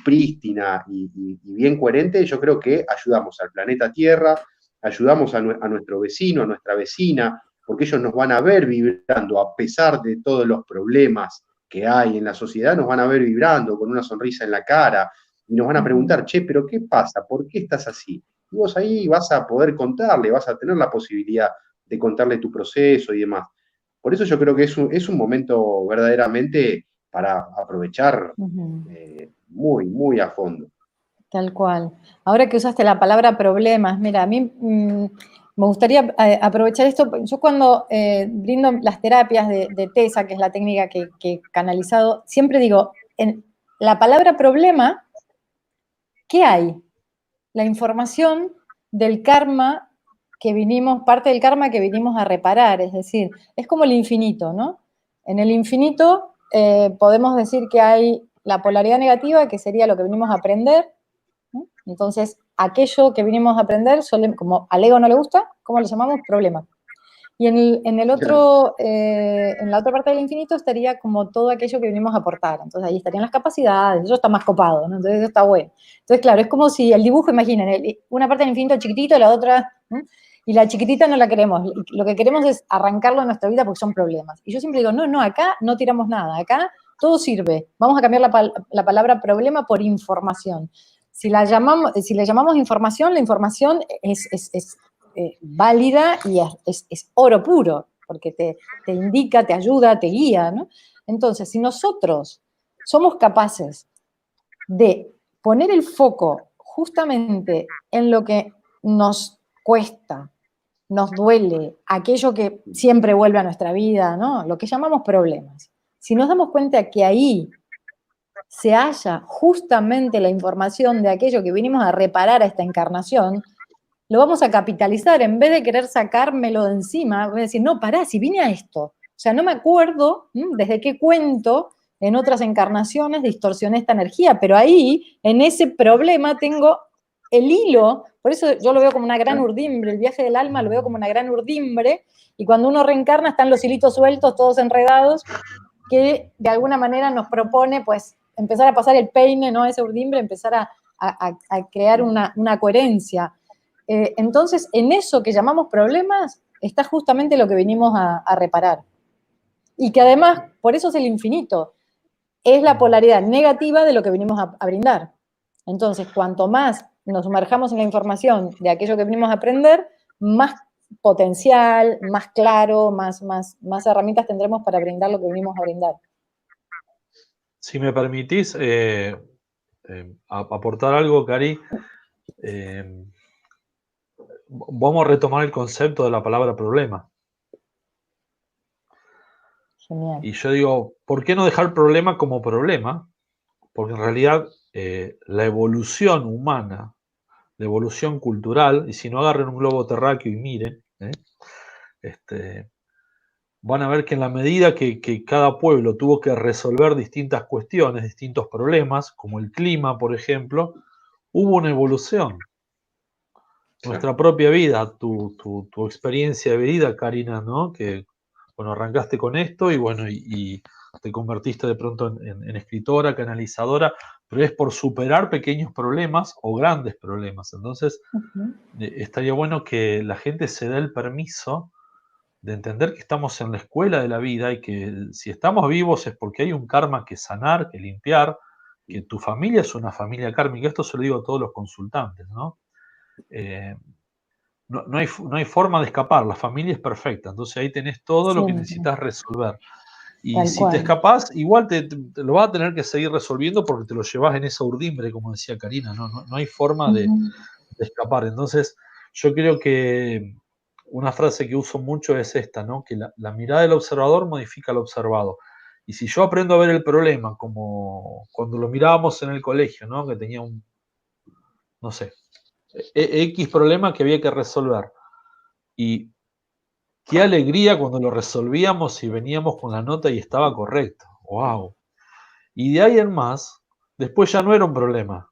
prístina y bien coherente, yo creo que ayudamos al planeta Tierra, ayudamos a nuestro vecino, a nuestra vecina, porque ellos nos van a ver vibrando, a pesar de todos los problemas que hay en la sociedad, nos van a ver vibrando con una sonrisa en la cara y nos van a preguntar, che, pero ¿qué pasa? ¿Por qué estás así? Y vos ahí vas a poder contarle, vas a tener la posibilidad de contarle tu proceso y demás. Por eso yo creo que es un momento verdaderamente para aprovechar muy, muy a fondo. Tal cual. Ahora que usaste la palabra problemas, mira, a mí me gustaría aprovechar esto. Yo cuando brindo las terapias de TESA, que es la técnica que he canalizado, siempre digo, en la palabra problema, ¿qué hay? La información del karma que vinimos, parte del karma que vinimos a reparar, es decir, es como el infinito, ¿no? En el infinito podemos decir que hay la polaridad negativa, que sería lo que venimos a aprender, ¿no? Entonces, aquello que vinimos a aprender, como al ego no le gusta, ¿cómo le llamamos? Problema. Y en la otra parte del infinito estaría como todo aquello que venimos a aportar. Entonces ahí estarían las capacidades, eso está más copado, ¿no? Entonces eso está bueno. Entonces, claro, es como si el dibujo, imaginen, una parte del infinito chiquitito, la otra, ¿no? Y la chiquitita no la queremos. Lo que queremos es arrancarlo de nuestra vida porque son problemas. Y yo siempre digo, no, acá no tiramos nada, acá todo sirve. Vamos a cambiar la palabra problema por información. Si le llamamos información, la información es válida y es oro puro, porque te indica, te ayuda, te guía, ¿no? Entonces, si nosotros somos capaces de poner el foco justamente en lo que nos cuesta, nos duele, aquello que siempre vuelve a nuestra vida, ¿no? Lo que llamamos problemas. Si nos damos cuenta que ahí se halla justamente la información de aquello que vinimos a reparar a esta encarnación, lo vamos a capitalizar. En vez de querer sacármelo de encima, voy a decir, no, pará, si vine a esto. O sea, no me acuerdo desde qué cuento en otras encarnaciones distorsioné esta energía, pero ahí, en ese problema, tengo el hilo. Por eso yo lo veo como una gran urdimbre, el viaje del alma lo veo como una gran urdimbre, y cuando uno reencarna están los hilitos sueltos, todos enredados, que de alguna manera nos propone, pues, empezar a pasar el peine, ¿no? Ese urdimbre, empezar a crear una coherencia. Entonces, en eso que llamamos problemas, está justamente lo que venimos a reparar. Y que además, por eso es el infinito, es la polaridad negativa de lo que venimos a brindar. Entonces, cuanto más nos sumerjamos en la información de aquello que venimos a aprender, más potencial, más claro, más herramientas tendremos para brindar lo que venimos a brindar. Si me permitís aportar algo, Cari, vamos a retomar el concepto de la palabra problema. Genial. Y yo digo, ¿por qué no dejar problema como problema? Porque en realidad la evolución humana, la evolución cultural, y si no agarren un globo terráqueo y miren, van a ver que en la medida que cada pueblo tuvo que resolver distintas cuestiones, distintos problemas, como el clima, por ejemplo, hubo una evolución. Nuestra propia vida, tu experiencia de vida, Karina, ¿no? Que, bueno, arrancaste con esto y, bueno, y te convertiste de pronto en escritora, canalizadora, pero es por superar pequeños problemas o grandes problemas. Entonces, estaría bueno que la gente se dé el permiso de entender que estamos en la escuela de la vida y que si estamos vivos es porque hay un karma que sanar, que limpiar, que tu familia es una familia kármica. Esto se lo digo a todos los consultantes, ¿no? No hay forma de escapar, la familia es perfecta, entonces ahí tenés todo lo que necesitas resolver. Y tal si cual. te escapás, igual te lo vas a tener que seguir resolviendo porque te lo llevas en esa urdimbre, como decía Karina, no hay forma de escapar. Entonces, yo creo que una frase que uso mucho es esta, ¿no? Que la mirada del observador modifica al observado. Y si yo aprendo a ver el problema como cuando lo mirábamos en el colegio, ¿no? Que tenía no sé, X problema que había que resolver. Y qué alegría cuando lo resolvíamos y veníamos con la nota y estaba correcto. ¡Wow! Y de ahí en más, después ya no era un problema.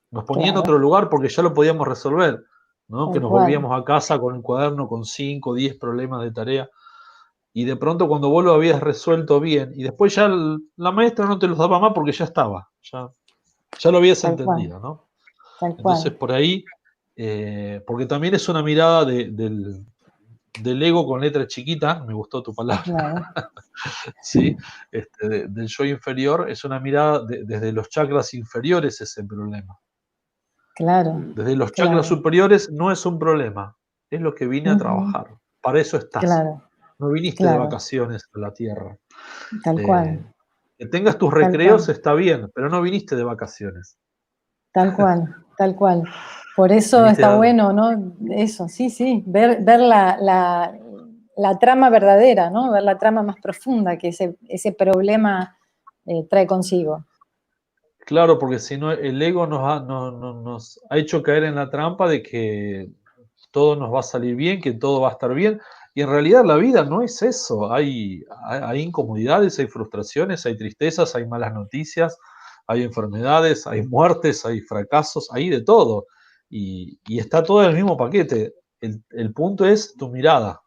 Nos ponía en otro lugar porque ya lo podíamos resolver, ¿no? Que nos volvíamos a casa con un cuaderno con 5, 10 problemas de tarea. Y de pronto cuando vos lo habías resuelto bien, y después ya la maestra no te los daba más porque ya estaba, ya lo habías entendido, ¿no? Entonces por ahí, porque también es una mirada del ego con letra chiquita, me gustó tu palabra, ¿sí? Del yo inferior, es una mirada desde los chakras inferiores ese problema. Claro. Desde los chakras superiores no es un problema, es lo que vine a trabajar, para eso estás. Claro. No viniste de vacaciones a la Tierra. Tal cual. Que tengas tus recreos está bien, pero no viniste de vacaciones. Tal cual, tal cual. Por eso está bueno, ¿no? Eso, sí, ver la trama verdadera, ¿no? Ver la trama más profunda que ese problema trae consigo. Claro, porque si no, el ego nos ha hecho caer en la trampa de que todo nos va a salir bien, que todo va a estar bien. Y en realidad la vida no es eso. Hay incomodidades, hay frustraciones, hay tristezas, hay malas noticias, hay enfermedades, hay muertes, hay fracasos, hay de todo. Y está todo en el mismo paquete. El punto es tu mirada.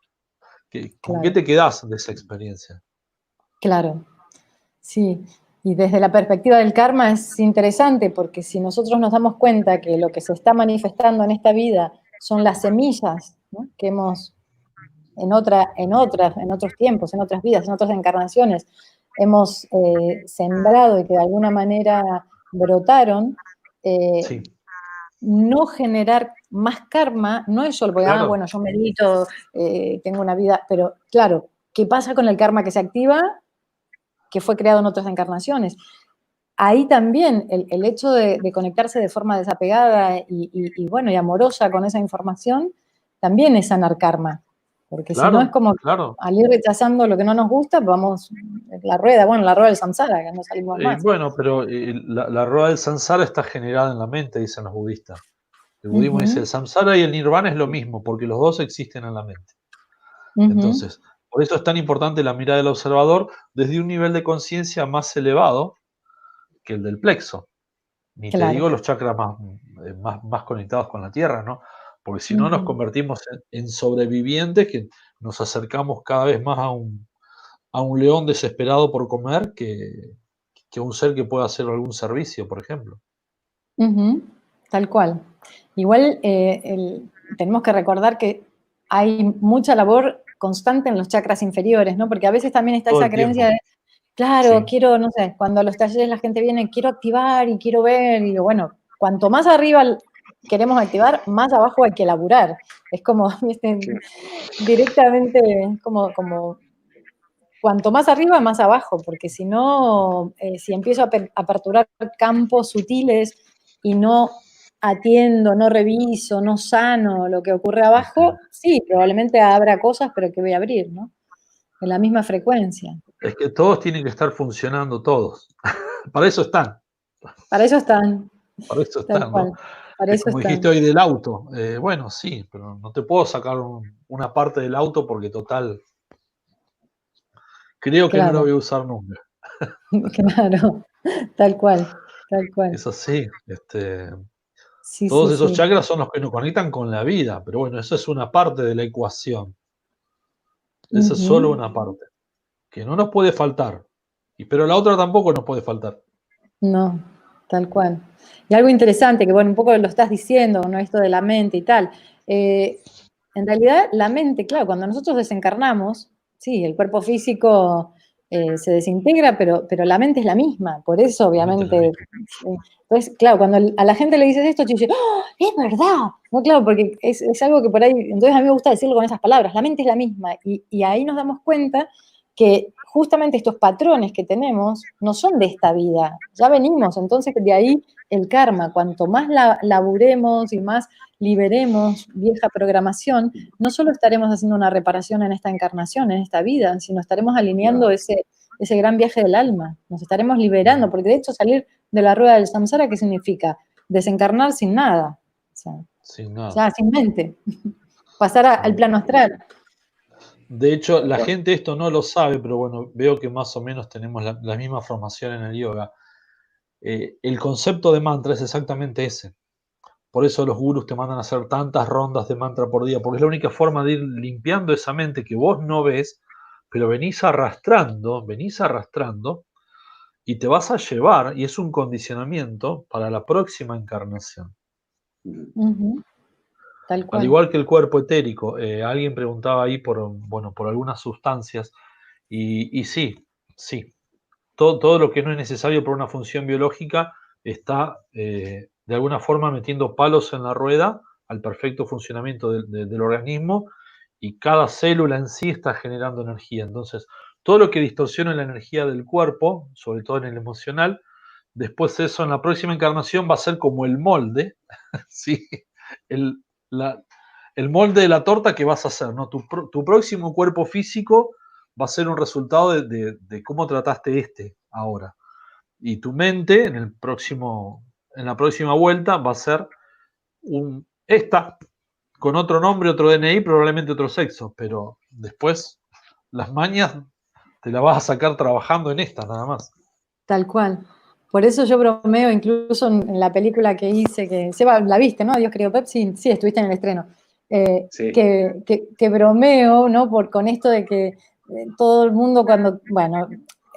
¿Con qué te quedás de esa experiencia? Claro, sí. Y desde la perspectiva del karma es interesante porque si nosotros nos damos cuenta que lo que se está manifestando en esta vida son las semillas, ¿no? Que hemos en otros tiempos, en otras vidas, en otras encarnaciones, hemos sembrado y que de alguna manera brotaron, Sí. no generar más karma no es solo porque, bueno, yo medito, tengo una vida, pero claro, ¿qué pasa con el karma que se activa? Que fue creado en otras encarnaciones. Ahí también el hecho de conectarse de forma desapegada y amorosa con esa información, también es sanar karma. Porque si no es como al ir rechazando lo que no nos gusta, vamos, la rueda del samsara, que no salimos más. Bueno, pero la rueda del samsara está generada en la mente, dicen los budistas. El budismo dice, el samsara y el nirvana es lo mismo, porque los dos existen en la mente. Entonces, por eso es tan importante la mirada del observador desde un nivel de conciencia más elevado que el del plexo. Ni te digo los chakras más conectados con la tierra, ¿no? Porque si no nos convertimos en sobrevivientes que nos acercamos cada vez más a un león desesperado por comer que un ser que pueda hacer algún servicio, por ejemplo. Tal cual. Igual tenemos que recordar que hay mucha labor constante en los chakras inferiores, ¿no? Porque a veces también está esa creencia de, claro, quiero, no sé, cuando a los talleres la gente viene, quiero activar y quiero ver, y digo, bueno, cuanto más arriba queremos activar, más abajo hay que laburar. Es como, directamente, como cuanto más arriba, más abajo, porque si no, si empiezo a aperturar campos sutiles y no atiendo, no reviso, no sano lo que ocurre abajo, sí, probablemente habrá cosas, pero que voy a abrir, ¿no? En la misma frecuencia. Es que todos tienen que estar funcionando, todos. Para eso están. Para eso están. Para eso están, ¿no? Para eso como están. dijiste hoy del auto. Bueno, sí, pero no te puedo sacar una parte del auto porque total, creo que no lo voy a usar nunca. Claro, tal cual. Es así. Sí, todos esos chakras son los que nos conectan con la vida, pero bueno, eso es una parte de la ecuación. Esa es solo una parte, que no nos puede faltar. Pero la otra tampoco nos puede faltar. No, tal cual. Y algo interesante, que bueno, un poco lo estás diciendo, ¿no? Esto de la mente y tal. En realidad, la mente, claro, cuando nosotros desencarnamos, sí, el cuerpo físico se desintegra, pero la mente es la misma. Por eso, obviamente. Entonces, claro, cuando a la gente le dices esto, te dice, ¡oh, es verdad! No, claro, porque es algo que por ahí, entonces a mí me gusta decirlo con esas palabras, la mente es la misma. Y ahí nos damos cuenta que justamente estos patrones que tenemos no son de esta vida, ya venimos, entonces de ahí el karma, cuanto más laburemos y más liberemos vieja programación, no solo estaremos haciendo una reparación en esta encarnación, en esta vida, sino estaremos alineando ese ese gran viaje del alma, nos estaremos liberando, porque de hecho salir de la rueda del samsara, ¿qué significa? Desencarnar sin nada, o sea, Sin nada. ya sin mente, pasar al plano astral. De hecho, la gente esto no lo sabe, pero bueno, veo que más o menos tenemos la misma formación en el yoga. El concepto de mantra es exactamente ese. Por eso los gurús te mandan a hacer tantas rondas de mantra por día, porque es la única forma de ir limpiando esa mente que vos no ves, pero venís arrastrando, y te vas a llevar, y es un condicionamiento para la próxima encarnación. Tal cual. Al igual que el cuerpo etérico, alguien preguntaba ahí por algunas sustancias, y sí, todo lo que no es necesario para una función biológica está de alguna forma metiendo palos en la rueda al perfecto funcionamiento del organismo, y cada célula en sí está generando energía. Entonces, todo lo que distorsiona la energía del cuerpo, sobre todo en el emocional, después eso en la próxima encarnación va a ser como el molde, ¿sí? el, el molde de la torta que vas a hacer, ¿no? Tu próximo cuerpo físico va a ser un resultado de cómo trataste ahora. Y tu mente en la próxima vuelta va a ser esta, con otro nombre, otro DNI, probablemente otro sexo, pero después las mañas te las vas a sacar trabajando en esta, nada más. Tal cual. Por eso yo bromeo, incluso en la película que hice, que Seba, la viste, ¿no? Dios creó Pepsi, sí, estuviste en el estreno. Sí. Que bromeo, ¿no? Con esto de que todo el mundo cuando, bueno,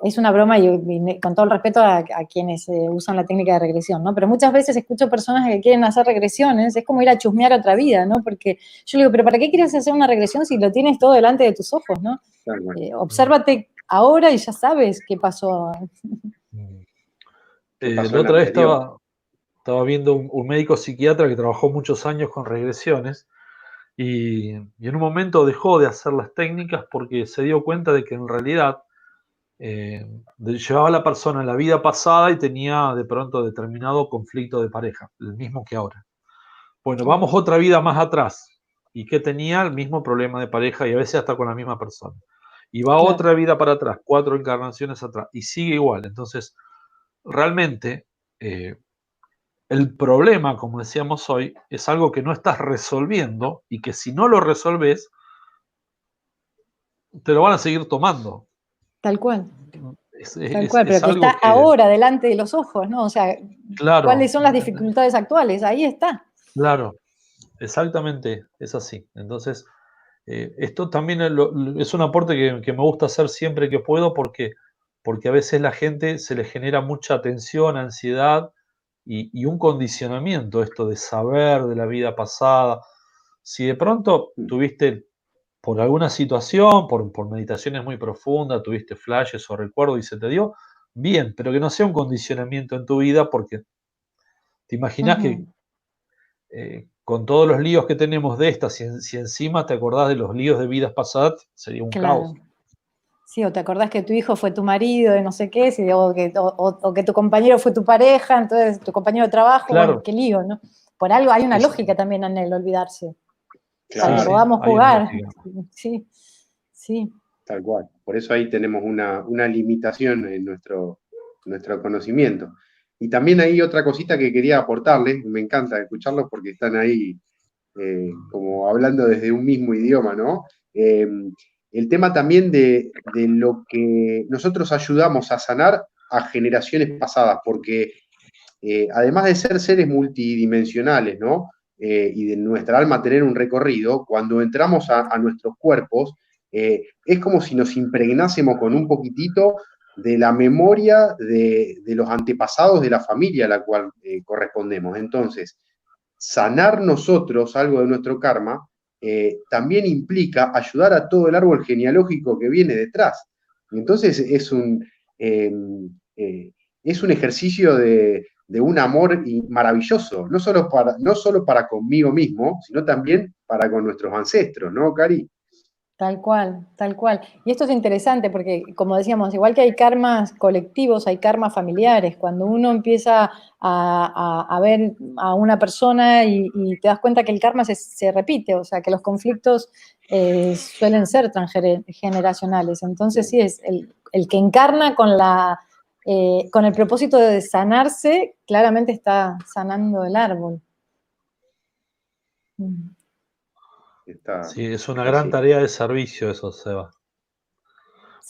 es una broma y con todo el respeto a quienes usan la técnica de regresión, ¿no? Pero muchas veces escucho personas que quieren hacer regresiones, es como ir a chusmear otra vida, ¿no? Porque yo le digo, pero ¿para qué quieres hacer una regresión si lo tienes todo delante de tus ojos, ¿no? Obsérvate ahora y ya sabes qué pasó. La otra vez estaba viendo un médico psiquiatra que trabajó muchos años con regresiones, y en un momento dejó de hacer las técnicas porque se dio cuenta de que en realidad llevaba a la persona en la vida pasada y tenía de pronto determinado conflicto de pareja, el mismo que ahora. Bueno, vamos otra vida más atrás, y que tenía el mismo problema de pareja, y a veces hasta con la misma persona. Y va otra vida para atrás, 4 encarnaciones atrás, y sigue igual. Entonces, realmente, el problema, como decíamos hoy, es algo que no estás resolviendo, y que si no lo resolves, te lo van a seguir tomando. Tal cual. Tal cual, pero que está ahora delante de los ojos, ¿no? O sea, claro, ¿cuáles son las dificultades actuales? Ahí está. Claro, exactamente, es así. Entonces, esto también es un aporte que me gusta hacer siempre que puedo, porque a veces la gente se le genera mucha tensión, ansiedad y un condicionamiento, esto de saber de la vida pasada. Si de pronto tuviste, por alguna situación, por meditaciones muy profundas, tuviste flashes o recuerdos y se te dio, bien, pero que no sea un condicionamiento en tu vida, porque te imaginas que con todos los líos que tenemos de estas, si encima te acordás de los líos de vidas pasadas, sería un caos. Sí, o te acordás que tu hijo fue tu marido, de no sé qué, o que tu compañero fue tu pareja, entonces tu compañero de trabajo, Claro. Bueno, qué lío, ¿no? Por algo hay una lógica también en el olvidarse. Claro. Para que podamos jugar. Sí. Tal cual. Por eso ahí tenemos una limitación en nuestro conocimiento. Y también hay otra cosita que quería aportarles, me encanta escucharlos porque están ahí como hablando desde un mismo idioma, ¿no? El tema también de lo que nosotros ayudamos a sanar a generaciones pasadas, porque además de ser seres multidimensionales, ¿no? Y de nuestra alma tener un recorrido, cuando entramos a nuestros cuerpos, es como si nos impregnásemos con un poquitito de la memoria de los antepasados de la familia a la cual correspondemos. Entonces, sanar nosotros algo de nuestro karma también implica ayudar a todo el árbol genealógico que viene detrás. Y entonces es un ejercicio de un amor maravilloso, no solo para conmigo mismo, sino también para con nuestros ancestros, ¿no, Cari? Tal cual, tal cual. Y esto es interesante porque, como decíamos, igual que hay karmas colectivos, hay karmas familiares. Cuando uno empieza a ver a una persona y te das cuenta que el karma se repite, o sea, que los conflictos suelen ser transgeneracionales. Entonces, sí, es el que encarna con el propósito de sanarse, claramente está sanando el árbol. Sí, es una Sí, gran sí. tarea de servicio eso, Seba.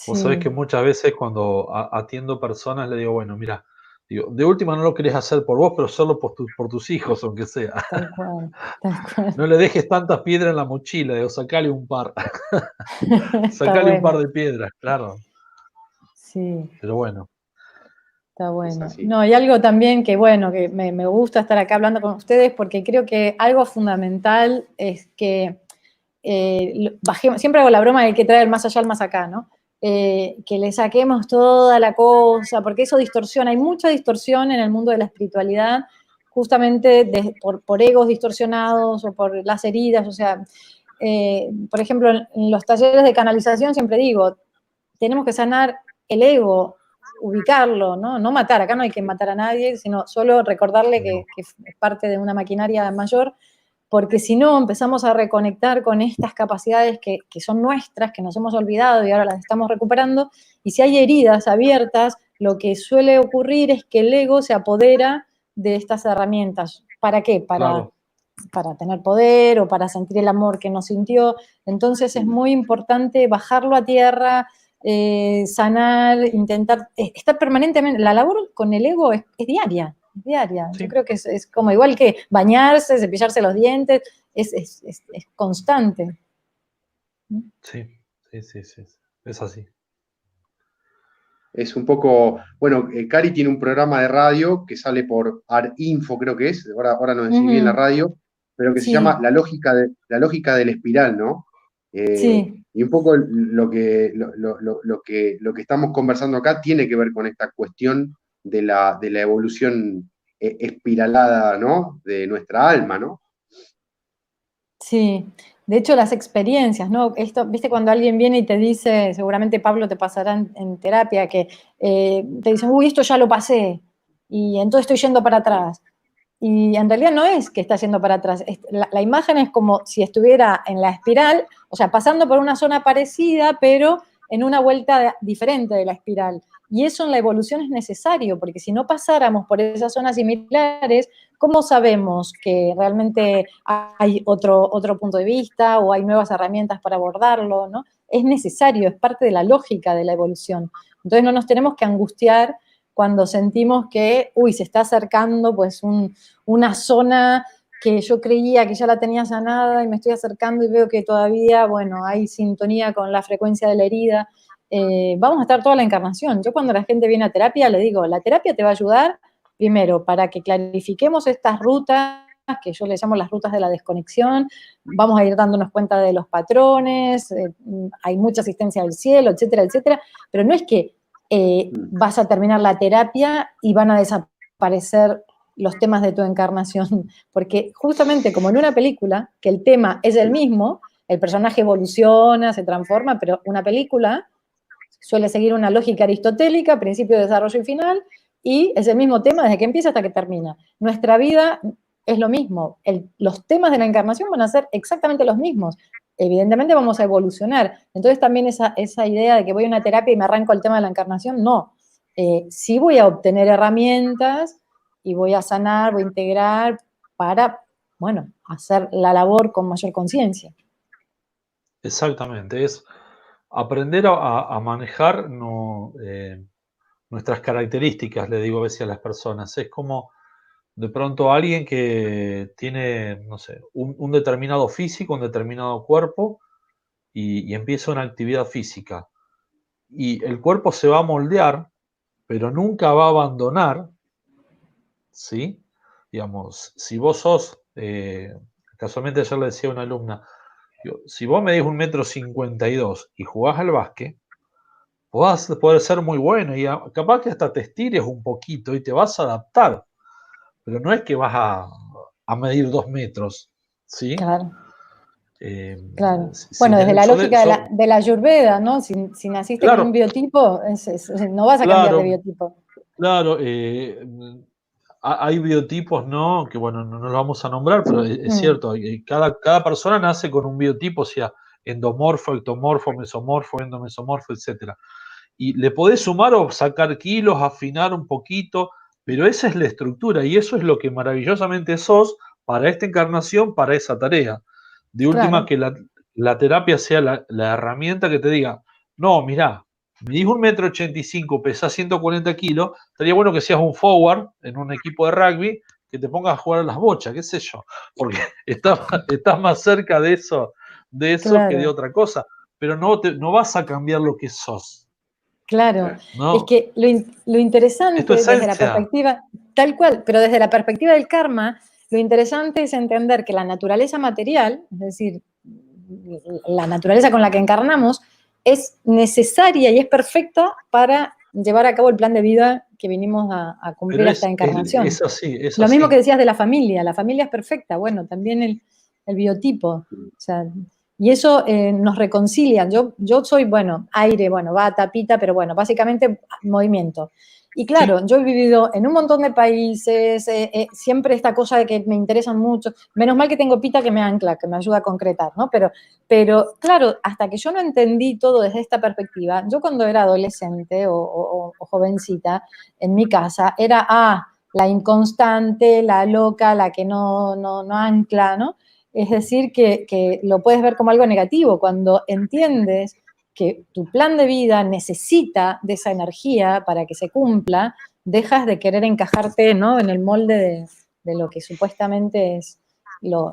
Vos sabés que Sí, muchas veces cuando atiendo personas le digo, bueno, mira, digo, de última no lo querés hacer por vos, pero solo por tus hijos, aunque sea. tal cual, tal cual. No le dejes tantas piedras en la mochila, digo, sacale un par. Está Sacale un par bueno, de piedras, claro. sí, Pero bueno, está Es bueno. así. No, y algo también que, bueno, que me gusta estar acá hablando con ustedes porque creo que algo fundamental es que siempre hago la broma de que trae el más allá al más acá, ¿no? Que le saquemos toda la cosa, porque eso distorsiona, hay mucha distorsión en el mundo de la espiritualidad, justamente por egos distorsionados o por las heridas, o sea, por ejemplo, en los talleres de canalización siempre digo, tenemos que sanar el ego, ubicarlo, ¿no? No matar, acá no hay que matar a nadie, sino solo recordarle no. que es parte de una maquinaria mayor, porque si no empezamos a reconectar con estas capacidades que son nuestras, que nos hemos olvidado y ahora las estamos recuperando, y si hay heridas abiertas, lo que suele ocurrir es que el ego se apodera de estas herramientas. ¿Para qué? Claro, Para tener poder o para sentir el amor que no sintió. Entonces es muy importante bajarlo a tierra, sanar, intentar, estar permanentemente, la labor con el ego es diaria, es diaria. Yo sí, creo que es como igual que bañarse, cepillarse los dientes, es constante. sí, sí, sí, sí. Es así. Es un poco, bueno, Cari tiene un programa de radio que sale por Info, creo que es, ahora no sé bien la Ujú. radio, pero que se llama Sí, La lógica de la espiral, ¿no? sí. Y un poco lo que estamos conversando acá tiene que ver con esta cuestión de la evolución espiralada, ¿no? De nuestra alma, ¿no? Sí, de hecho las experiencias, ¿no? Esto, viste, cuando alguien viene y te dice, seguramente Pablo te pasará en terapia, que te dicen, uy, esto ya lo pasé, y entonces estoy yendo para atrás. Y en realidad no es que está yendo para atrás, la imagen es como si estuviera en la espiral, o sea, pasando por una zona parecida, pero en una vuelta diferente de la espiral. Y eso en la evolución es necesario, porque si no pasáramos por esas zonas similares, ¿cómo sabemos que realmente hay otro punto de vista o hay nuevas herramientas para abordarlo, ¿no? Es necesario, es parte de la lógica de la evolución. Entonces no nos tenemos que angustiar cuando sentimos que, uy, se está acercando pues una zona que yo creía que ya la tenía sanada y me estoy acercando y veo que todavía, bueno, hay sintonía con la frecuencia de la herida. Vamos a estar toda la encarnación. Yo cuando la gente viene a terapia le digo, la terapia te va a ayudar primero para que clarifiquemos estas rutas que yo le llamo las rutas de la desconexión, vamos a ir dándonos cuenta de los patrones, hay mucha asistencia del cielo, etcétera, etcétera, pero no es que vas a terminar la terapia y van a desaparecer los temas de tu encarnación, porque justamente como en una película, que el tema es el mismo, el personaje evoluciona, se transforma, pero una película suele seguir una lógica aristotélica, principio, desarrollo y final, y es el mismo tema desde que empieza hasta que termina. Nuestra vida es lo mismo, los temas de la encarnación van a ser exactamente los mismos. Evidentemente vamos a evolucionar. Entonces también esa idea de que voy a una terapia y me arranco el tema de la encarnación, no. Sí voy a obtener herramientas y voy a sanar, voy a integrar para, bueno, hacer la labor con mayor conciencia. Exactamente. Es aprender a manejar nuestras características, le digo a veces a las personas. Es como de pronto alguien que tiene, no sé, un determinado físico, un determinado cuerpo y empieza una actividad física. Y el cuerpo se va a moldear, pero nunca va a abandonar, ¿sí? Digamos, si vos sos, casualmente ayer le decía a una alumna, digo, si vos medís 1,52 m y jugás al básquet, vas a poder ser muy bueno y capaz que hasta te estires un poquito y te vas a adaptar, pero no es que vas a medir 2 metros, ¿sí? Claro. Claro. Bueno, desde la lógica de la Ayurveda, ¿no? Si naciste con un biotipo, no vas a cambiar de biotipo. Claro, hay biotipos, ¿no? Que bueno, no los vamos a nombrar, pero es cierto, cada persona nace con un biotipo, o sea, endomorfo, ectomorfo, mesomorfo, endomesomorfo, etc. Y le podés sumar o sacar kilos, afinar un poquito, pero esa es la estructura y eso es lo que maravillosamente sos para esta encarnación, para esa tarea. De última, que la terapia sea la herramienta que te diga, no, mirá, medís 1,85 m, pesás 140 kilos, estaría bueno que seas un forward en un equipo de rugby, que te pongas a jugar a las bochas, qué sé yo, porque estás más cerca de eso que de otra cosa, pero no vas a cambiar lo que sos. Claro, No. es que lo interesante desde la perspectiva, tal cual, pero desde la perspectiva del karma, lo interesante es entender que la naturaleza material, es decir, la naturaleza con la que encarnamos, es necesaria y es perfecta para llevar a cabo el plan de vida que vinimos a cumplir esta encarnación. Es así, es lo así. mismo que decías de la familia es perfecta, bueno, también el biotipo, o sea, y eso nos reconcilia. Yo soy, bueno, aire, bueno, bata, pita, pero bueno, básicamente movimiento. Y claro, yo he vivido en un montón de países, siempre esta cosa de que me interesan mucho. Menos mal que tengo pita que me ancla, que me ayuda a concretar, ¿no? Pero claro, hasta que yo no entendí todo desde esta perspectiva, yo cuando era adolescente o jovencita, en mi casa, era, la inconstante, la loca, la que no ancla, ¿no? Es decir, que lo puedes ver como algo negativo cuando entiendes que tu plan de vida necesita de esa energía para que se cumpla, dejas de querer encajarte, ¿no? En el molde de lo que supuestamente es lo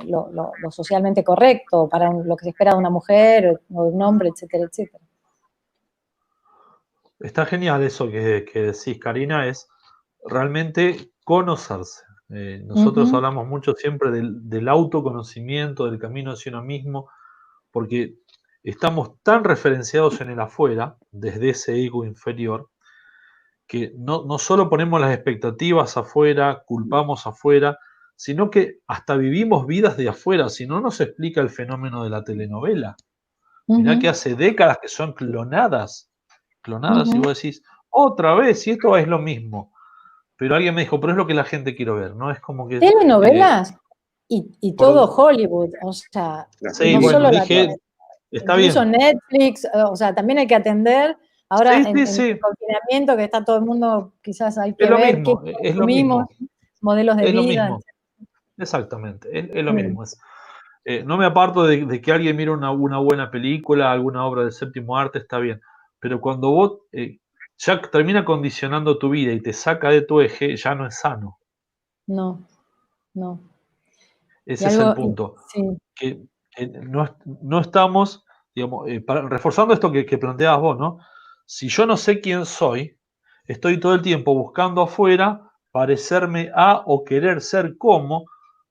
socialmente correcto, para lo que se espera de una mujer o de un hombre, etcétera, etcétera. Está genial eso que decís, Karina, es realmente conocerse. Nosotros hablamos mucho siempre del autoconocimiento, del camino hacia uno mismo, porque estamos tan referenciados en el afuera, desde ese ego inferior, que no solo ponemos las expectativas afuera, culpamos afuera, sino que hasta vivimos vidas de afuera, si no nos explica el fenómeno de la telenovela. Mirá que hace décadas que son clonadas, y vos decís, otra vez, y esto es lo mismo. Pero alguien me dijo, pero es lo que la gente quiere ver, ¿no? Es como que... Telenovelas y todo Hollywood, o sea, sí, no bueno, solo dije, está incluso bien. Netflix, o sea, también hay que atender, ahora Sí, en el sí. confinamiento que está todo el mundo, quizás hay que Es lo ver mismo, qué es lo consumimos, mismo. modelos de Es lo vida. mismo. Exactamente, es lo mismo. No me aparto de que alguien mire una buena película, alguna obra del séptimo arte, está bien. Pero cuando vos ya termina condicionando tu vida y te saca de tu eje, ya no es sano. No. Ese es el punto. Sí. Que no estamos, digamos, reforzando esto que planteabas vos, ¿no? Si yo no sé quién soy, estoy todo el tiempo buscando afuera parecerme a o querer ser como,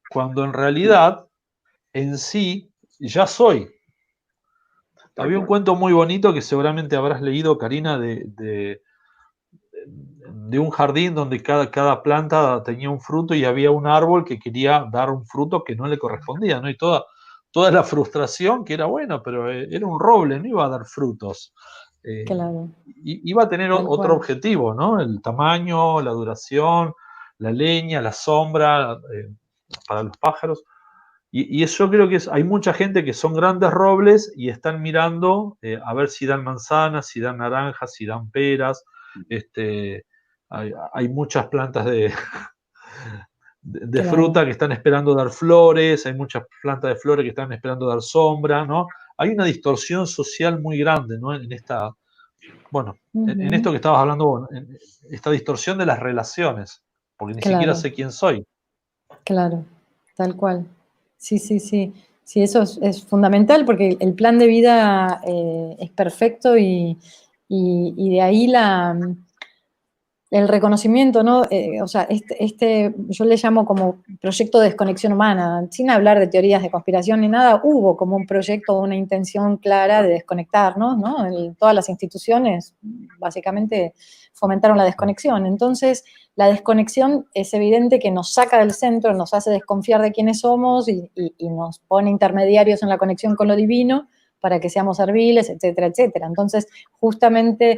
cuando en realidad en sí ya soy. Había un cuento muy bonito que seguramente habrás leído, Karina, de un jardín donde cada planta tenía un fruto y había un árbol que quería dar un fruto que no le correspondía, ¿no? Y toda la frustración que era bueno, pero era un roble, no iba a dar frutos. Claro. Iba a tener otro objetivo, ¿no? El tamaño, la duración, la leña, la sombra para los pájaros. Y eso yo creo que hay mucha gente que son grandes robles y están mirando a ver si dan manzanas, si dan naranjas, si dan peras. Hay muchas plantas de fruta que están esperando dar flores, hay muchas plantas de flores que están esperando dar sombra, ¿no? Hay una distorsión social muy grande, ¿no? En esta, bueno, en esto que estabas hablando vos, en esta distorsión de las relaciones, porque ni siquiera sé quién soy. Claro, tal cual. Sí. Sí, eso es fundamental porque el plan de vida es perfecto y de ahí el reconocimiento, ¿no? O sea, yo le llamo como proyecto de desconexión humana, sin hablar de teorías de conspiración ni nada, hubo como un proyecto, una intención clara de desconectarnos, ¿no? Todas las instituciones básicamente fomentaron la desconexión. Entonces, la desconexión es evidente que nos saca del centro, nos hace desconfiar de quiénes somos y nos pone intermediarios en la conexión con lo divino para que seamos serviles, etcétera, etcétera. Entonces, justamente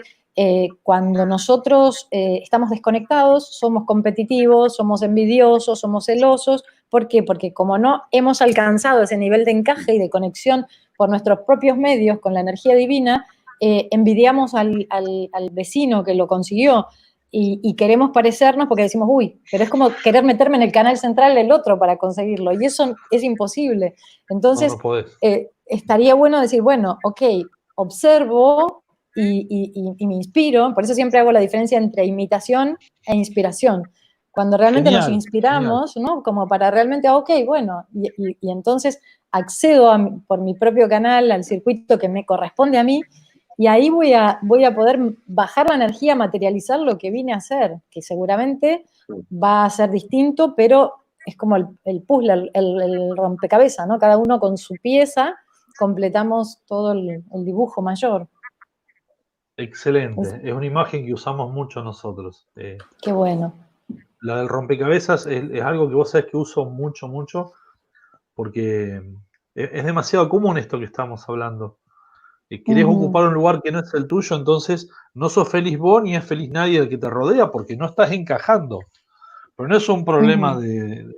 cuando nosotros estamos desconectados, somos competitivos, somos envidiosos, somos celosos. ¿Por qué? Porque como no hemos alcanzado ese nivel de encaje y de conexión por nuestros propios medios con la energía divina, envidiamos al vecino que lo consiguió y queremos parecernos porque decimos, uy, pero es como querer meterme en el canal central del otro para conseguirlo, y eso es imposible. Entonces, no podés. estaría bueno decir, bueno, ok, observo y me inspiro, por eso siempre hago la diferencia entre imitación e inspiración. Cuando realmente nos inspiramos, ¿no? Como para realmente, ok, bueno, y entonces accedo por mi propio canal al circuito que me corresponde a mí, y ahí voy a poder bajar la energía, materializar lo que vine a hacer, que seguramente va a ser distinto, pero es como el puzzle, el rompecabezas, ¿no? Cada uno con su pieza completamos todo el dibujo mayor. Excelente, es una imagen que usamos mucho nosotros. Qué bueno. La del rompecabezas es algo que vos sabés que uso mucho, mucho, porque es demasiado común esto que estamos hablando. Querés ocupar un lugar que no es el tuyo, entonces no sos feliz vos ni es feliz nadie del que te rodea porque no estás encajando. Pero no es un problema de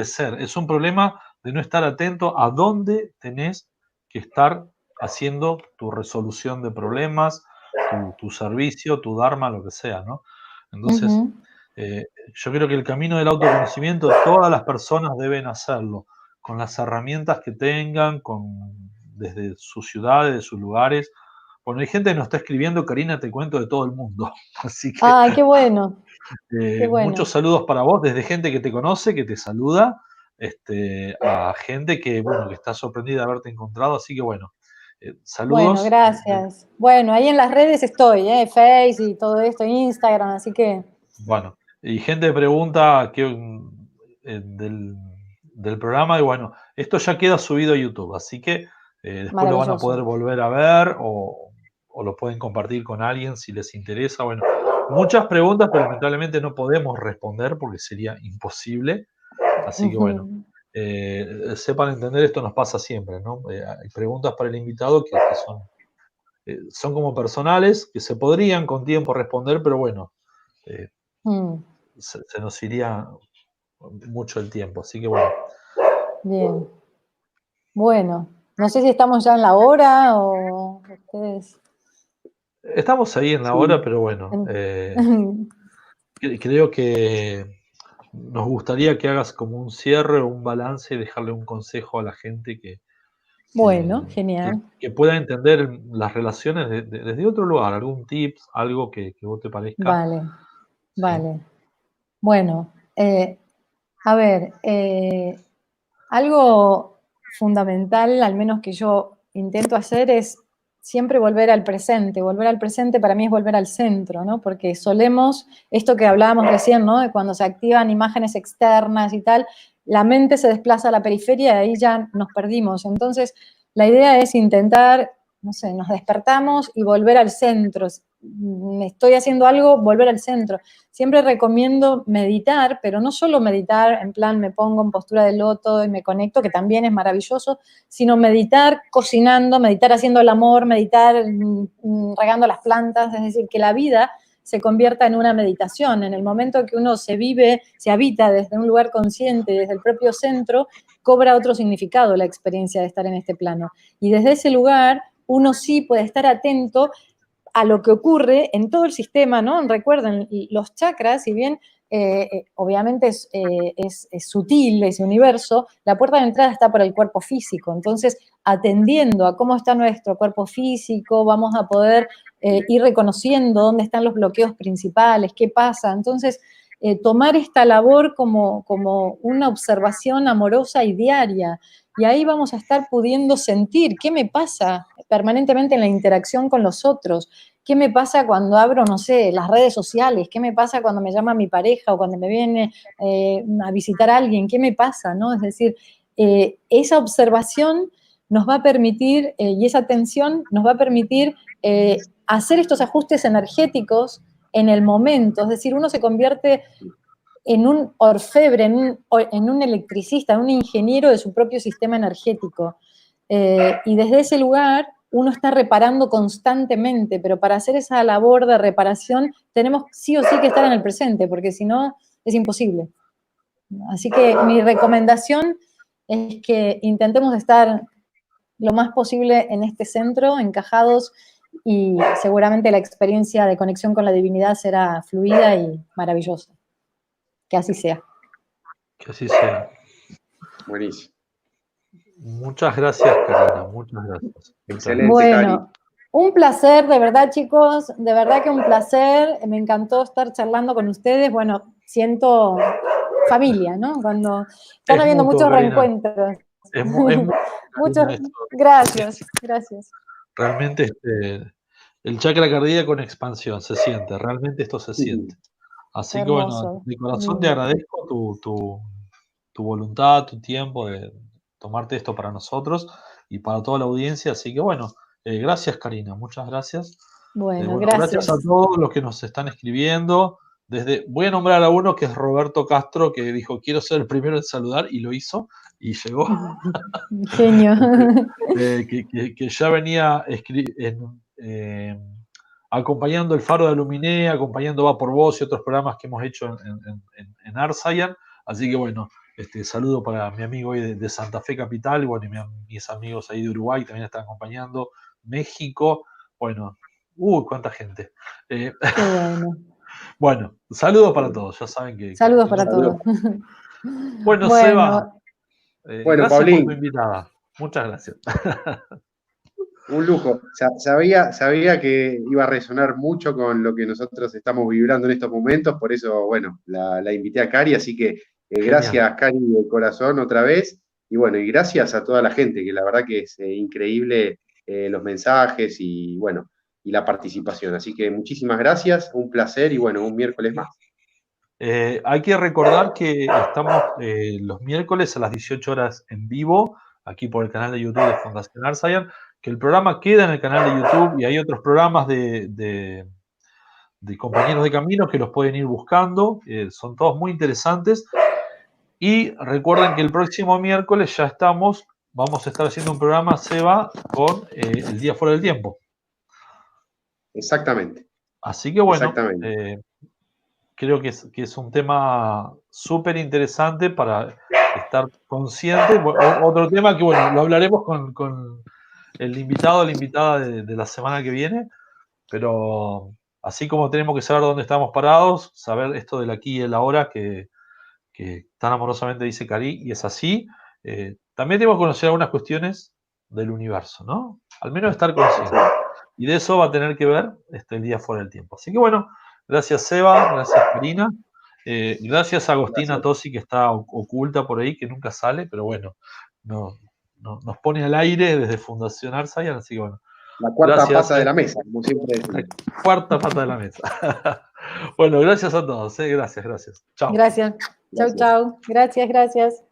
ser, es un problema de no estar atento a dónde tenés que estar haciendo tu resolución de problemas, tu servicio, tu dharma, lo que sea, ¿no? Entonces, yo creo que el camino del autoconocimiento, todas las personas deben hacerlo, con las herramientas que tengan, desde sus ciudades, de sus lugares. Bueno, hay gente que nos está escribiendo, Karina, te cuento de todo el mundo. Así que, ¡ay, qué bueno! Qué bueno. Muchos saludos para vos, desde gente que te conoce, que te saluda, a gente que, bueno, que está sorprendida de haberte encontrado. Así que, bueno, saludos. Bueno, gracias. Bueno, ahí en las redes estoy, Face y todo esto, Instagram, así que... Bueno, y gente pregunta del programa, y bueno, esto ya queda subido a YouTube, así que después lo van a poder volver a ver o lo pueden compartir con alguien si les interesa. Bueno, muchas preguntas, pero lamentablemente no podemos responder porque sería imposible. Así que bueno, sepan entender, esto nos pasa siempre, ¿no? Hay preguntas para el invitado que son como personales, que se podrían con tiempo responder, pero bueno, se nos iría mucho el tiempo, así que bueno. Bien. Bueno, no sé si estamos ya en la hora o ustedes... Estamos ahí en la hora, pero bueno, creo que nos gustaría que hagas como un cierre o un balance y dejarle un consejo a la gente bueno, genial. Que pueda entender las relaciones desde otro lugar, algún tips, algo que vos te parezca. Vale, ¿sí? vale. Bueno, a ver, algo fundamental, al menos que yo intento hacer, es siempre volver al presente. Volver al presente para mí es volver al centro, ¿no? Porque solemos, esto que hablábamos recién, ¿no? De cuando se activan imágenes externas y tal, la mente se desplaza a la periferia y ahí ya nos perdimos. Entonces, la idea es intentar, no sé, nos despertamos y volver al centro. Estoy haciendo algo, volver al centro. Siempre recomiendo meditar, pero no solo meditar en plan me pongo en postura de loto y me conecto, que también es maravilloso, sino meditar cocinando, meditar haciendo el amor, meditar regando las plantas, es decir, que la vida se convierta en una meditación. En el momento que uno se vive, se habita desde un lugar consciente, desde el propio centro, cobra otro significado la experiencia de estar en este plano. Y desde ese lugar uno sí puede estar atento a lo que ocurre en todo el sistema, ¿no? Recuerden, los chakras, si bien obviamente es sutil ese universo, la puerta de entrada está por el cuerpo físico. Entonces, atendiendo a cómo está nuestro cuerpo físico, vamos a poder ir reconociendo dónde están los bloqueos principales, qué pasa. Entonces, tomar esta labor como una observación amorosa y diaria. Y ahí vamos a estar pudiendo sentir qué me pasa permanentemente en la interacción con los otros. ¿Qué me pasa cuando abro, no sé, las redes sociales? ¿Qué me pasa cuando me llama mi pareja o cuando me viene a visitar a alguien? ¿Qué me pasa, no? Es decir, esa observación nos va a permitir, y esa atención nos va a permitir hacer estos ajustes energéticos en el momento. Es decir, uno se convierte en un orfebre, en un electricista, en un ingeniero de su propio sistema energético. Y desde ese lugar uno está reparando constantemente, pero para hacer esa labor de reparación tenemos sí o sí que estar en el presente, porque si no es imposible. Así que mi recomendación es que intentemos estar lo más posible en este centro, encajados, y seguramente la experiencia de conexión con la divinidad será fluida y maravillosa. Que así sea. Que así sea. Buenísimo. Muchas gracias, Karina, muchas gracias. Excelente, bueno, Cari. un placer, de verdad, chicos, de verdad que un placer. Me encantó estar charlando con ustedes. Bueno, siento familia, ¿no? Cuando están habiendo mutuo, muchos Karina. reencuentros. Es mutuo, Muchos, Karina, esto. gracias, gracias. Realmente el chakra cardíaco en expansión se siente, realmente esto se siente. Así que bueno, Hermoso. de corazón te agradezco tu voluntad, tu tiempo de tomarte esto para nosotros y para toda la audiencia. Así que bueno, gracias, Karina, muchas gracias. Bueno, gracias. Gracias a todos los que nos están escribiendo. Voy a nombrar a uno que es Roberto Castro, que dijo, quiero ser el primero en saludar, y lo hizo, y llegó. Genio. que ya venía acompañando el Faro de Aluminé, acompañando Va por Vos y otros programas que hemos hecho en Arsayan. Así que bueno, saludo para mi amigo hoy de Santa Fe Capital, y bueno, y mis amigos ahí de Uruguay también están acompañando, México, bueno, cuánta gente. Qué bueno. Bueno, saludos para todos, ya saben que... Saludos para todos. Bueno, Seba, bueno, gracias Paulín, por tu invitada. Muchas gracias. un lujo. Sabía que iba a resonar mucho con lo que nosotros estamos vibrando en estos momentos, por eso, bueno, la invité a Cari, así que gracias, Cari, de corazón otra vez. Y bueno, y gracias a toda la gente, que la verdad que es increíble los mensajes y bueno, y la participación. Así que muchísimas gracias, un placer y bueno, un miércoles más. Hay que recordar que estamos los miércoles a las 18 horas en vivo, aquí por el canal de YouTube de Fundación Arsayan, que el programa queda en el canal de YouTube y hay otros programas de compañeros de camino que los pueden ir buscando, son todos muy interesantes. Y recuerden que el próximo miércoles vamos a estar haciendo un programa, Seba, con el Día Fuera del Tiempo. Exactamente. Así que bueno, creo que es un tema súper interesante para estar consciente. Otro tema que, bueno, lo hablaremos con el invitado o la invitada de la semana que viene, pero así como tenemos que saber dónde estamos parados, saber esto del aquí y el ahora que tan amorosamente dice Cari, y es así, también tenemos que conocer algunas cuestiones del universo, ¿no? Al menos estar consciente. Y de eso va a tener que ver el Día Fuera del Tiempo. Así que bueno, gracias Seba, gracias Karina, gracias a Agostina Tosi, que está oculta por ahí, que nunca sale, pero bueno, nos pone al aire desde Fundación Arsayan, así que bueno. La cuarta pata de la mesa, como siempre decimos. La cuarta pata de la mesa. Bueno, gracias a todos, gracias. Chao. Gracias. Chau. Gracias.